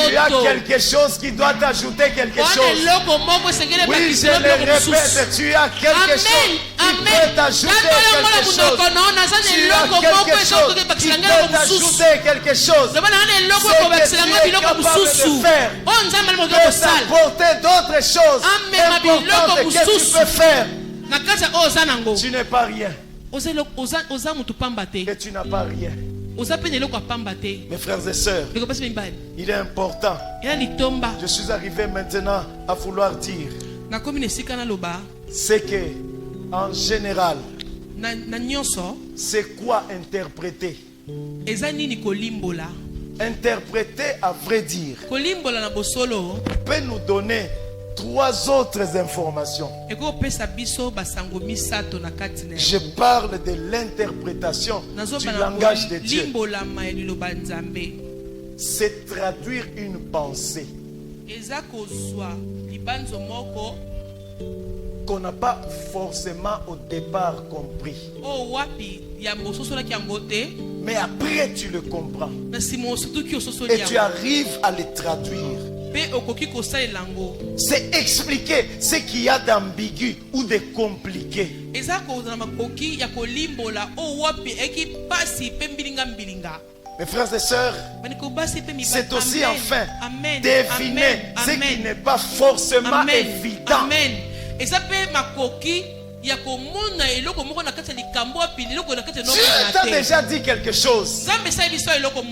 Tu as quelque chose qui doit t'ajouter quelque chose. Oui, je le répète, tu as quelque chose qui peut t'ajouter quelque chose. Tu as quelque chose qui peut t'ajouter quelque chose. C'est que tu es capable de faire. Peut t'apporter d'autres choses importantes que tu peux faire. Tu n'es pas rien. Et tu n'as pas rien. Mes frères et sœurs, il est important. Je suis arrivé maintenant à vouloir dire c'est que, en général, c'est quoi interpréter? Interpréter, à vrai dire, peut nous donner 3 autres informations. Je parle de l'interprétation du langage de Dieu. C'est traduire une pensée qu'on n'a pas forcément au départ compris. Mais après tu le comprends. Et tu arrives à le traduire. C'est expliquer ce qu'il y a d'ambigu ou de compliqué. Mes frères et sœurs, c'est aussi enfin deviner ce qui n'est pas forcément évident. Dieu t'a déjà dit quelque chose.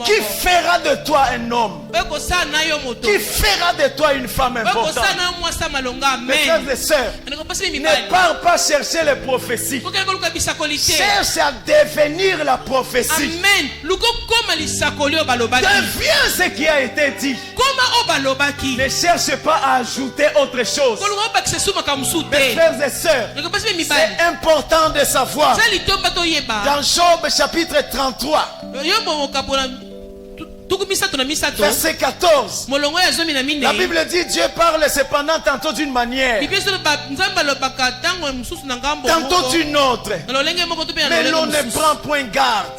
Qui fera de toi un homme? Qui fera de toi une femme importante? Mes frères et sœurs, ne pars pas chercher les prophéties. Cherche à devenir la prophétie. Deviens ce qui a été dit. Ne cherche pas à ajouter autre chose. Mes frères et sœurs, c'est important de savoir. Dans Job chapitre 33, verset 14, la Bible dit Dieu parle cependant tantôt d'une manière, tantôt d'une autre, mais l'on ne prend point garde.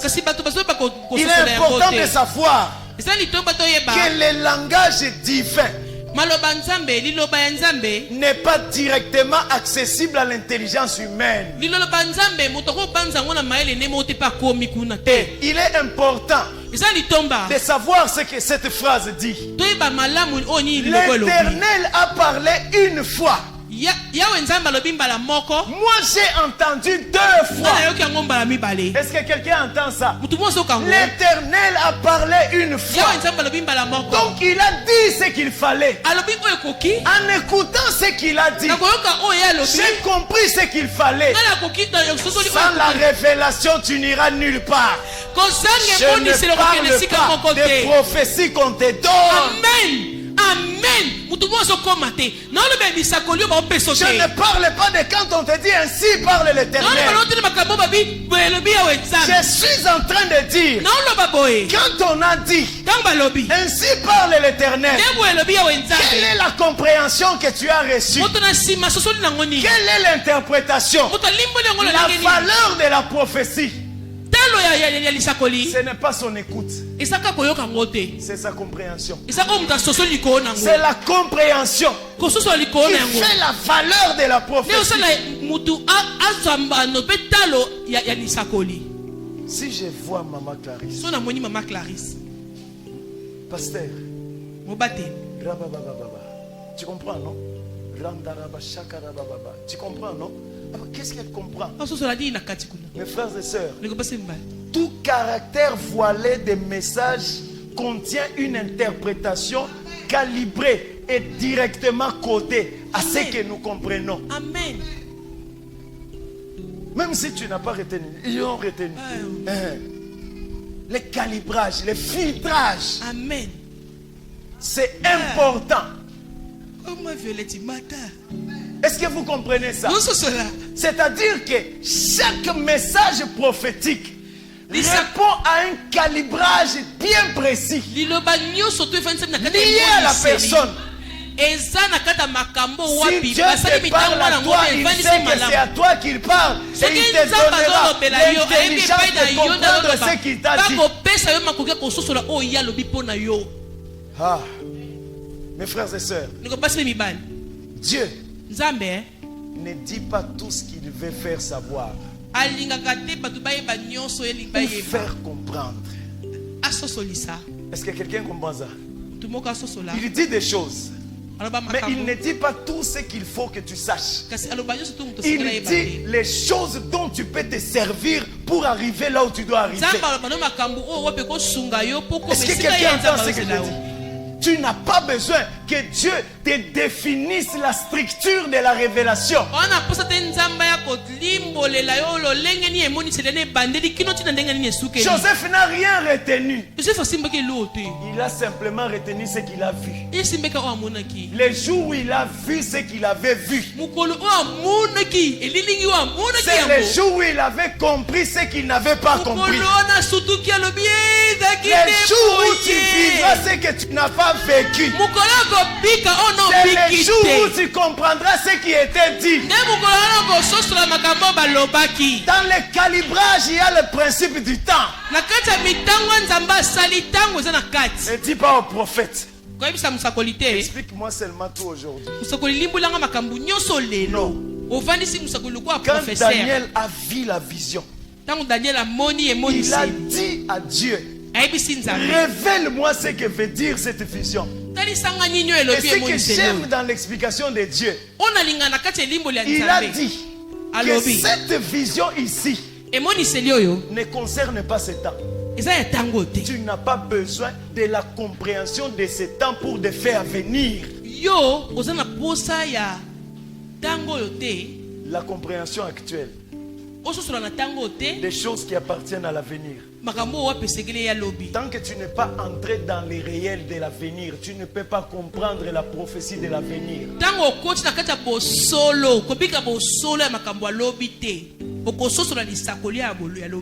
Il est important de savoir que le langage divin n'est pas directement accessible à l'intelligence humaine. Et il est important de savoir ce que cette phrase dit. L'Éternel a parlé une fois. Moi j'ai entendu 2 fois. Est-ce que quelqu'un entend ça? L'Éternel a parlé une fois. Donc il a dit ce qu'il fallait. En écoutant ce qu'il a dit, j'ai compris ce qu'il fallait. Sans la révélation, tu n'iras nulle part. Je ne parle pas des prophéties qu'on te donne. Amen. Je ne parle pas de quand on te dit ainsi parle l'Éternel. Je suis en train de dire quand on a dit ainsi parle l'Éternel, quelle est la compréhension que tu as reçue? Quelle est l'interprétation? La valeur de la prophétie, ce n'est pas son écoute, c'est sa compréhension. C'est la compréhension qui fait la valeur de la prophétie. Si je vois Maman Clarisse, pasteur, tu comprends, non? Tu comprends, non? Qu'est-ce qu'elle comprend? Mes frères et sœurs, tout caractère voilé des messages contient une interprétation calibrée et directement codée à ce que nous comprenons. Amen. Même si tu n'as pas retenu, ils ont retenu. Les calibrages, les filtrages. Amen. C'est important. Oh ma Violette Mata. Est-ce que vous comprenez ça? Non, cela. C'est-à-dire que chaque message prophétique répond à un calibrage bien précis lié à la personne. Si Dieu te parle à toi, il sait que c'est à toi qu'il parle. Et il te donnera l'intelligence de comprendre ce qu'il t'a dit. Ah, mes frères et sœurs, Dieu ne dit pas tout ce qu'il veut faire savoir ou faire comprendre. Est-ce que quelqu'un comprend ça? Il dit des choses, mais il ne dit pas tout ce qu'il faut que tu saches. Il dit les choses dont tu peux te servir pour arriver là où tu dois arriver. Est-ce que quelqu'un entend ce que je dis? Tu n'as pas besoin que Dieu te définisse la structure de la révélation. Joseph n'a rien retenu. Il a simplement retenu ce qu'il a vu. Les jours où il a vu ce qu'il avait vu, c'est les jours où il avait compris ce qu'il n'avait pas compris. Les jours où tu vivras ce que tu n'as pas vécu, c'est les jours où tu comprendras ce qui était dit. Dans le calibrage, il y a le principe du temps. Ne dis pas au prophète, explique-moi seulement tout aujourd'hui. Non. Quand Daniel a vu la vision, il a dit à Dieu, révèle-moi ce que veut dire cette vision. Et ce que j'aime dans l'explication de Dieu, il a dit que cette vision ici ne concerne pas ce temps. Tu n'as pas besoin de la compréhension de ce temps pour te faire venir. La compréhension actuelle des choses qui appartiennent à l'avenir. Tant que tu n'es pas entré dans les réels de l'avenir, tu ne peux pas comprendre la prophétie de l'avenir.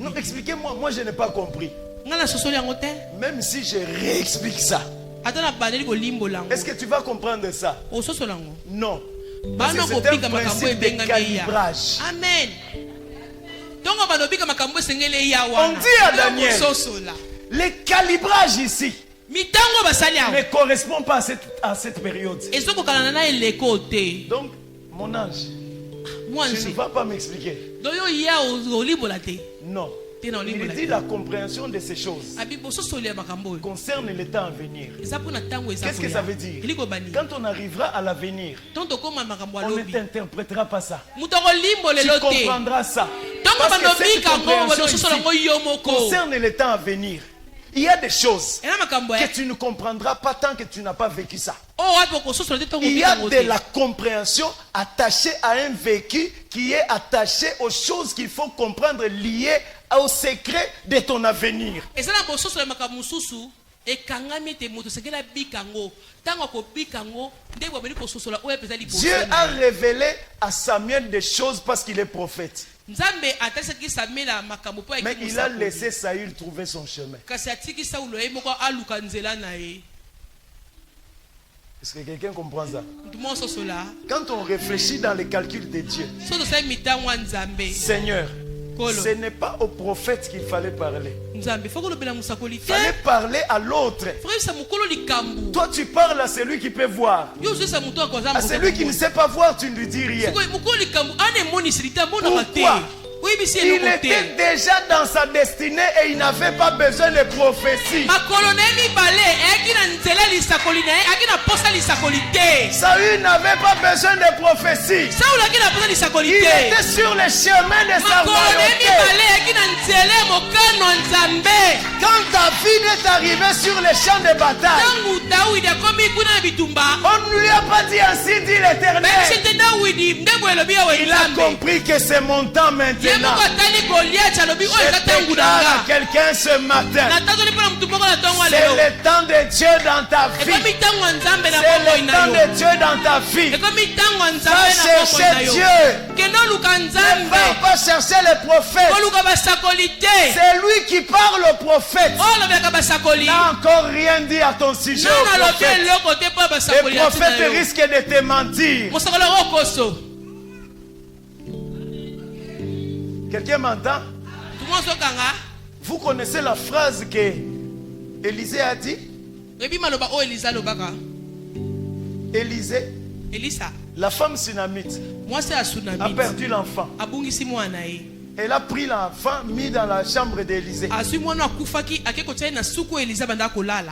Non, expliquez-moi, moi je n'ai pas compris. Même si je réexplique ça, est-ce que tu vas comprendre ça? Non. Parce que c'est un principe de calibrage. Amen. On dit à Daniel, le calibrage ici ne correspond pas à cette période. Donc, mon ange, tu ne vas pas m'expliquer. Non. Il dit la compréhension de ces choses concerne le temps à venir. Qu'est-ce que ça veut dire? Quand on arrivera à l'avenir, on ne t'interprétera pas ça. Tu comprendras ça. Parce que cette compréhension ici concerne le temps à venir. Il y a des choses que tu ne comprendras pas tant que tu n'as pas vécu ça. Il y a de la compréhension attachée à un vécu qui est attaché aux choses qu'il faut comprendre liées au secret de ton avenir. Dieu a révélé à Samuel des choses parce qu'il est prophète. Mais il a laissé Saül trouver son chemin. Est-ce que quelqu'un comprend ça? Quand on réfléchit dans les calculs de Dieu, Seigneur, ce n'est pas au prophète qu'il fallait parler. Il fallait parler à l'autre. Toi tu parles à celui qui peut voir. À celui qui ne sait pas voir, tu ne lui dis rien. Pourquoi? Il était déjà dans sa destinée et il n'avait pas besoin de prophétie. Saül n'avait pas besoin de prophétie. Il était sur le chemin de sa royauté. Quand David est arrivé sur le champ de bataille, on ne lui a pas dit ainsi dit l'Éternel. Il a compris que c'est mon temps maintenant. maintenant. Je déclare à quelqu'un ce matin. C'est le temps de Dieu dans ta vie. C'est le temps de Dieu dans ta vie. Va chercher Dieu. Ne va pas chercher le prophète. C'est lui qui parle au prophète. Il n'a encore rien dit à ton sujet au prophète. Le prophète risque de te mentir. Quelqu'un m'entend? Vous connaissez la phrase que Élisée a dit? Élisée, la femme sunamite, a perdu l'enfant. Elle a pris l'enfant, mis dans la chambre d'Élisée.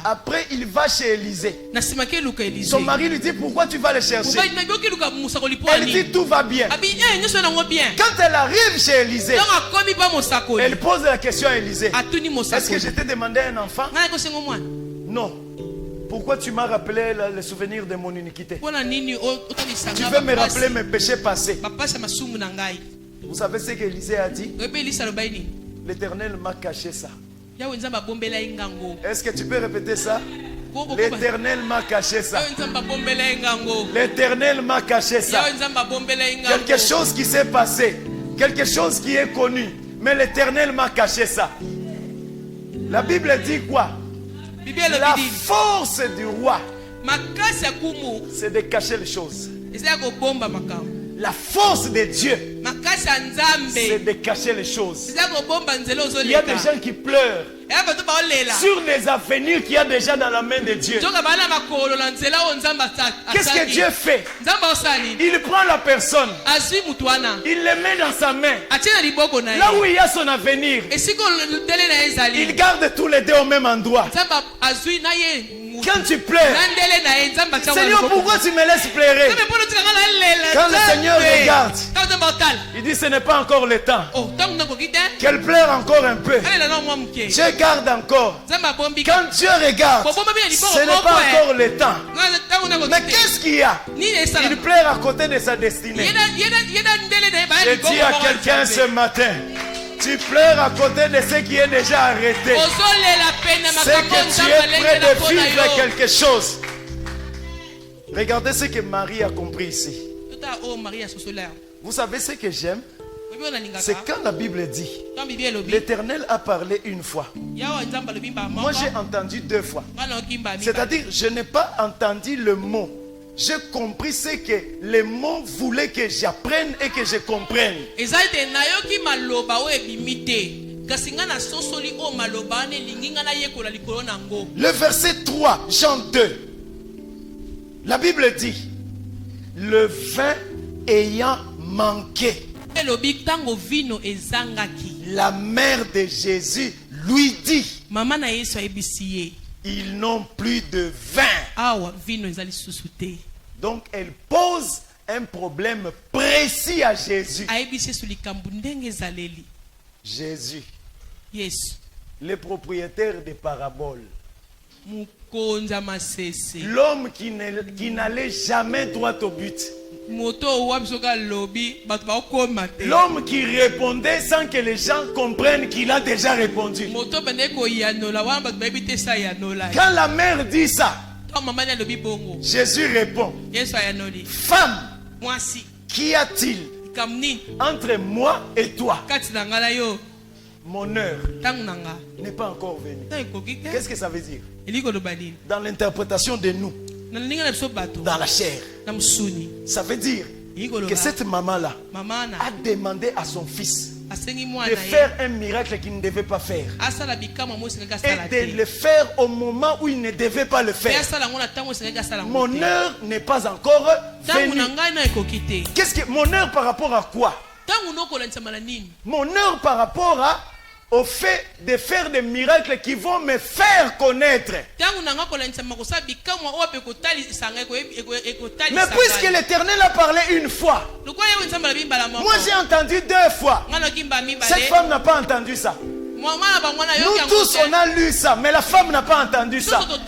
Après, il va chez Élisée. Son mari lui dit, pourquoi tu vas le chercher? Elle dit, tout va bien. Quand elle arrive chez Élisée, elle pose la question à Élisée, est-ce que je t'ai demandé un enfant? Non. Pourquoi tu m'as rappelé le souvenir de mon iniquité? Tu veux me rappeler mes péchés passés? Vous savez ce qu'Élisée a dit? L'Éternel m'a caché ça. Est-ce que tu peux répéter ça? L'Éternel m'a caché ça. L'Éternel m'a caché ça. Quelque chose qui s'est passé, quelque chose qui est connu, mais l'Éternel m'a caché ça. La Bible dit quoi? La force du roi, c'est de cacher les choses. La force de Dieu, c'est de cacher les choses. Il y a des gens qui pleurent sur les avenirs qu'il y a déjà dans la main de Dieu. Qu'est-ce que Dieu fait? Il prend la personne, il le met dans sa main, là où il y a son avenir. Il garde tous les deux au même endroit. Quand tu pleures, Seigneur, pourquoi tu me laisses pleurer? Quand le Seigneur regarde, il dit, ce n'est pas encore le temps. Qu'elle pleure encore un peu. Dieu garde encore. Quand Dieu regarde, ce n'est pas encore le temps. Mais qu'est-ce qu'il y a? Il pleure à côté de sa destinée. Je dis à quelqu'un ce matin, tu pleures à côté de ce qui est déjà arrêté. C'est que tu es prêt de vivre quelque chose. Regardez ce que Marie a compris ici. Vous savez ce que j'aime? C'est quand la Bible dit, l'Éternel a parlé une fois. Moi j'ai entendu deux fois. C'est-à-dire, je n'ai pas entendu le mot. J'ai compris ce que les mots voulaient que j'apprenne et que je comprenne. Le verset 3, Jean 2. La Bible dit, le vin ayant manqué, la mère de Jésus lui dit, ils n'ont plus de vin. Donc elle pose un problème précis à Jésus. Jésus, le propriétaire des paraboles, l'homme qui n'allait jamais droit au but, l'homme qui répondait sans que les gens comprennent qu'il a déjà répondu. Quand la mère dit ça, Jésus répond, femme, qu'y a-t-il entre moi et toi? Mon heure n'est pas encore venue. Qu'est-ce que ça veut dire? Dans l'interprétation de nous, dans la chair, ça veut dire que cette maman-là a demandé à son fils de faire un miracle qu'il ne devait pas faire et de le faire au moment où il ne devait pas le faire. Mon heure n'est pas encore venue. Qu'est-ce que mon heure par rapport à quoi? Mon heure par rapport au fait de faire des miracles qui vont me faire connaître. Mais puisque l'Éternel a parlé une fois, moi j'ai entendu deux fois. Cette femme n'a pas entendu ça. Nous tous, on a lu ça, mais la femme n'a pas entendu ça. Quand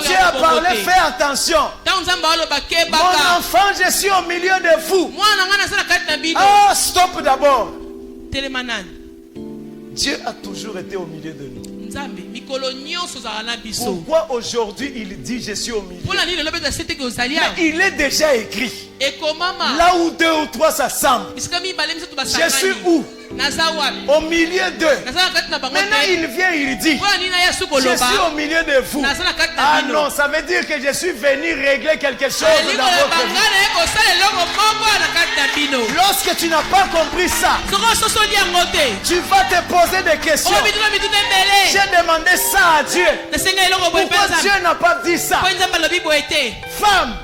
Dieu a parlé, fais attention. Mon enfant, je suis au milieu de vous. Ah, stop d'abord. Dieu a toujours été au milieu de nous. Pourquoi aujourd'hui il dit je suis au milieu? Mais il est déjà écrit. Là où 2 ou 3 s'assemblent, je suis où? Au milieu d'eux. Maintenant il vient, il dit je suis au milieu de vous. Ah non, ça veut dire que je suis venu régler quelque chose dans votre vie. Lorsque tu n'as pas compris ça, tu vas te poser des questions. J'ai demandé ça à Dieu. Pourquoi Dieu n'a pas dit ça? Femme,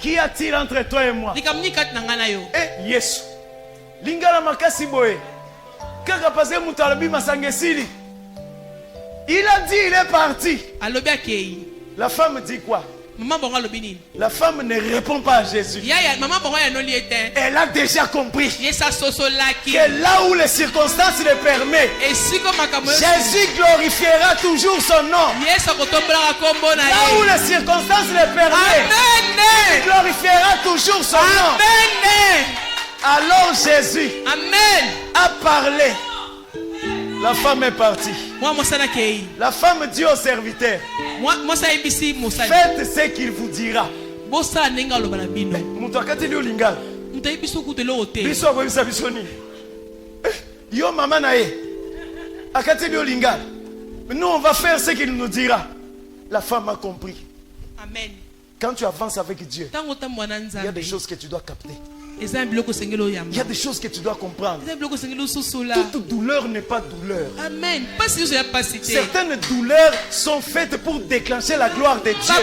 qu'y a-t-il entre toi et moi? Eh, Yesu. Lingala makasi boye. Kaka pase mutalabi masangesili. Il a dit, il est parti. La femme dit quoi? La femme ne répond pas à Jésus. Elle a déjà compris que là où les circonstances le permettent, Jésus glorifiera toujours son nom. Là où les circonstances le permettent, il glorifiera toujours son nom. Alors Jésus a parlé. La femme est partie. La femme dit au serviteur, faites ce qu'il vous dira. Yo maman nae. Nous on va faire ce qu'il nous dira. La femme a compris. Amen. Quand tu avances avec Dieu, il y a des choses que tu dois capter. Il y a des choses que tu dois comprendre. Toute douleur n'est pas douleur. Amen. Certaines douleurs sont faites pour déclencher la gloire de Dieu.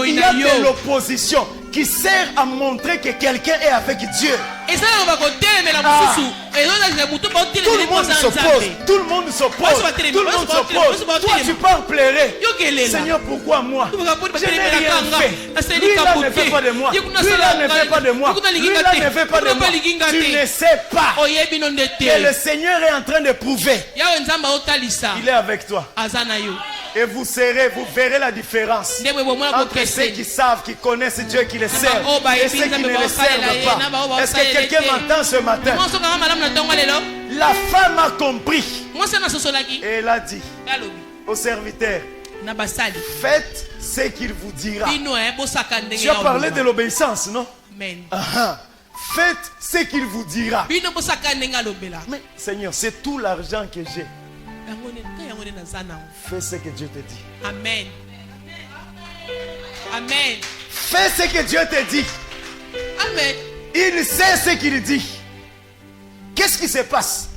Il y a de l'opposition qui sert à montrer que quelqu'un est avec Dieu. Tout le monde s'oppose. Tout le monde s'oppose. Tout le monde s'oppose. Toi tu pars pleurer. Seigneur, pourquoi moi? Je n'ai rien fait. Lui là ne fait pas de moi. Lui là ne fait pas de moi. Lui là ne fait pas de moi. Tu ne sais pas que le Seigneur est en train de prouver. Il est avec toi. Et vous verrez la différence entre ceux qui savent, qui connaissent Dieu, qui le servent, et ceux qui ne le servent pas. Est-ce que quelqu'un m'entend ce matin? La femme a compris. Et elle a dit au serviteur, faites ce qu'il vous dira. Tu as parlé de l'obéissance, non? Faites ce qu'il vous dira. Mais Seigneur, c'est tout l'argent que j'ai. Fais ce que Dieu te dit. Amen. Amen. Fais ce que Dieu te dit. Amen. Il sait ce qu'il dit. Qu'est-ce qui se passe?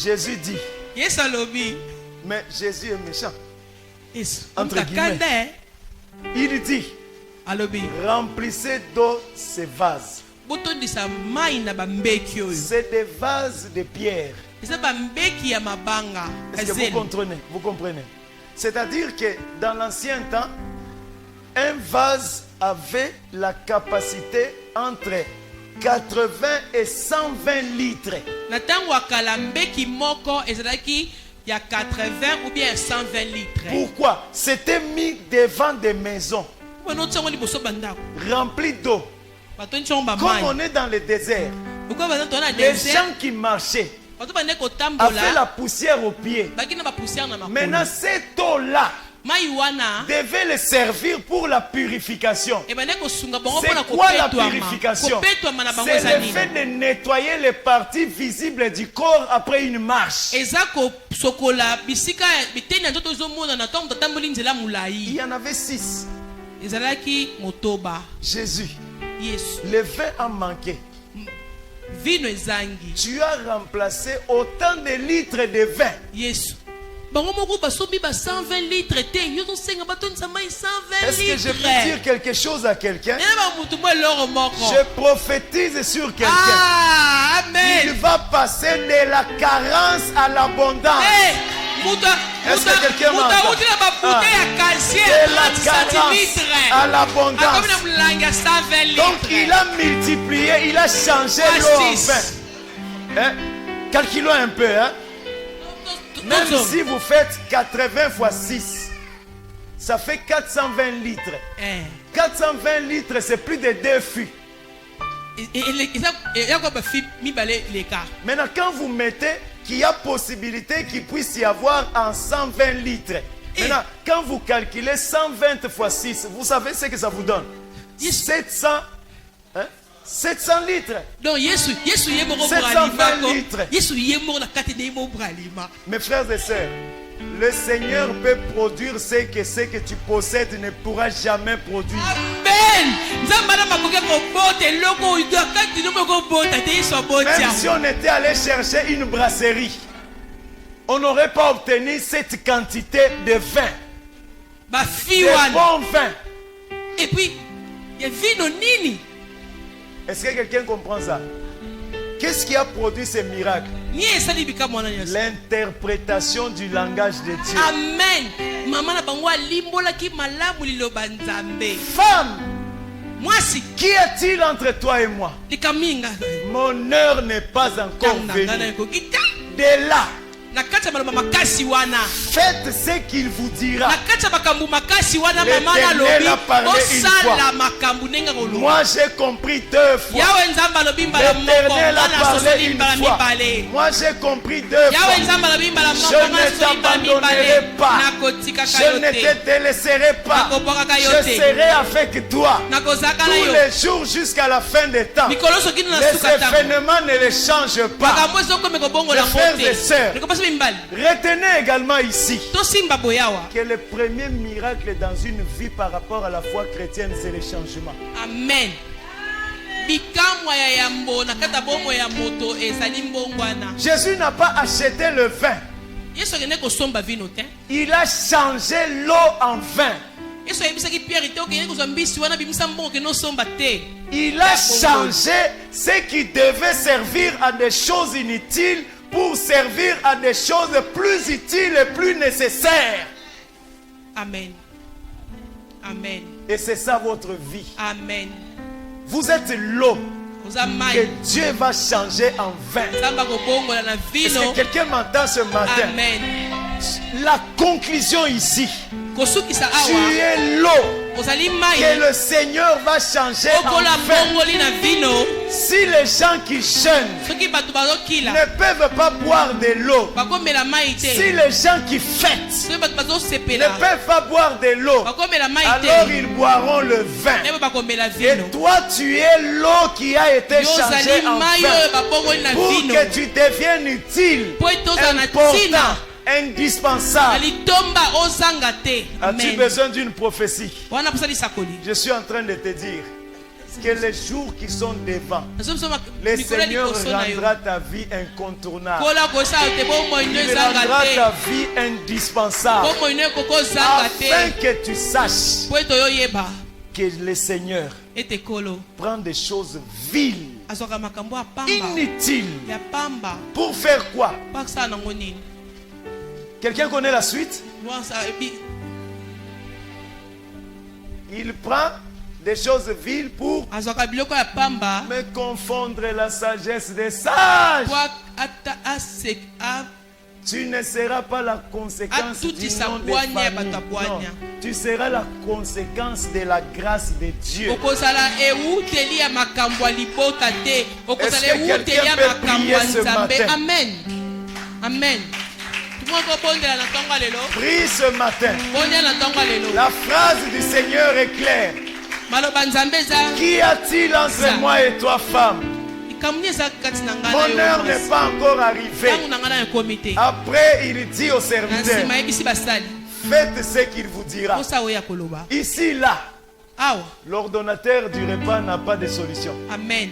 Jésus dit. Mais Jésus est méchant. Entre guillemets. Il dit, remplissez d'eau ces vases. C'est des vases de pierre. Est-ce que vous comprenez? Vous comprenez? C'est-à-dire que dans l'ancien temps, un vase avait la capacité entre 80 et 120 litres. Il y a 80 ou bien 120 litres. Pourquoi? C'était mis devant des maisons remplies d'eau. Comme on est dans le désert, les gens qui marchaient avaient la poussière aux pieds. Maintenant, cette eau-là devait les servir pour la purification. C'est quoi la purification? C'est le fait de nettoyer les parties visibles du corps après une marche. Il y en avait 6. Jésus, le vin a manqué. Tu as remplacé autant de litres de vin. Est-ce que je peux dire quelque chose à quelqu'un? Je prophétise sur quelqu'un. Il va passer de la carence à l'abondance. Est-ce que quelqu'un m'entend? De la carence à l'abondance. Donc il a multiplié, il a changé l'eau en vin. Hein? Calculons un peu. Hein? Même si vous faites 80 fois 6, ça fait 420 litres. 420 litres, c'est plus de 2 fûts. Maintenant, quand vous mettez qu'il y a possibilité qu'il puisse y avoir en 120 litres. Maintenant, quand vous calculez 120 fois 6, vous savez ce que ça vous donne? 700, hein? 700 litres. Donc, 720 litres. Mes frères et sœurs, le Seigneur peut produire ce que tu possèdes ne pourra jamais produire. Amen. Même si on était allé chercher une brasserie, on n'aurait pas obtenu cette quantité de vin. De bon vin. Et puis, il y a vino nini. Est-ce que quelqu'un comprend ça? Qu'est-ce qui a produit ces miracles? L'interprétation du langage de Dieu. Amen. Femme, qui est-il entre toi et moi? Mon heure n'est pas encore venue. De là, faites ce qu'il vous dira. L'Éternel a parlé une fois. Moi j'ai compris 2 fois. L'Éternel a parlé une fois. Moi j'ai compris 2 fois. Je ne t'abandonnerai pas. Je ne te délaisserai pas. Je serai avec toi tous les jours jusqu'à la fin des temps. Les événements ne les changent pas. Mes frères et sœurs, retenez également ici que le premier miracle dans une vie par rapport à la foi chrétienne, c'est le changement. Amen. Jésus n'a pas acheté le vin. Il a changé l'eau en vin. Il a changé ce qui devait servir à des choses inutiles pour servir à des choses plus utiles et plus nécessaires. Amen. Amen. Et c'est ça votre vie. Amen. Vous êtes l'eau que Dieu va changer en vin. Est-ce que quelqu'un m'entend ce matin? Amen. La conclusion ici, tu es l'eau que le Seigneur va changer en vin. Si les gens qui jeûnent ne peuvent pas boire de l'eau, si les gens qui fêtent ne peuvent pas boire de l'eau, alors ils boiront le vin. Et toi, tu es l'eau qui a été changée en vin pour que tu deviennes utile, important, indispensable. As-tu besoin d'une prophétie? Je suis en train de te dire que les jours qui sont devant, le Seigneur rendra ta vie incontournable. Il rendra ta vie indispensable afin que tu saches que le Seigneur prend des choses viles, inutiles. Pour faire quoi? Quelqu'un connaît la suite? Il prend des choses viles pour me confondre la sagesse des sages. Tu ne seras pas la conséquence du nom de famille. Non, tu seras la conséquence de la grâce de Dieu. Est-ce que quelqu'un peut prier ce matin? Amen. Amen. Prie ce matin. La phrase du Seigneur est claire. Qu'y a-t-il entre moi et toi, femme? Mon heure n'est pas encore arrivée. Après, il dit au serviteur, faites ce qu'il vous dira. Ici, là, l'ordonnateur du repas n'a pas de solution. Amen.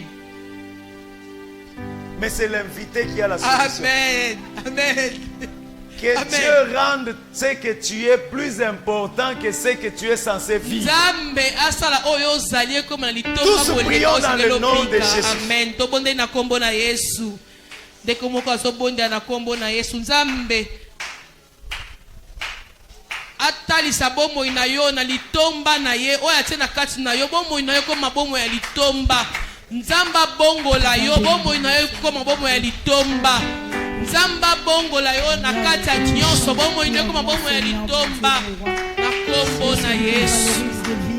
Mais c'est l'invité qui a la solution. Amen. Amen. Que Amen. Dieu rende ce que tu es plus important que ce que tu es censé vivre. Tous prions dans le nom de Jésus. Amen. atalisa bomoi na yo na litomba na ye oyo atie na kati na yo bomoi na yo koma bomoi ya litomba nzamba bongola yo bomoi na yo koma bomoi ya litomba nzamba bongola yo na kati ya nyonso bomoi na yo koma bomoi ya litomba na kombo na Yesu.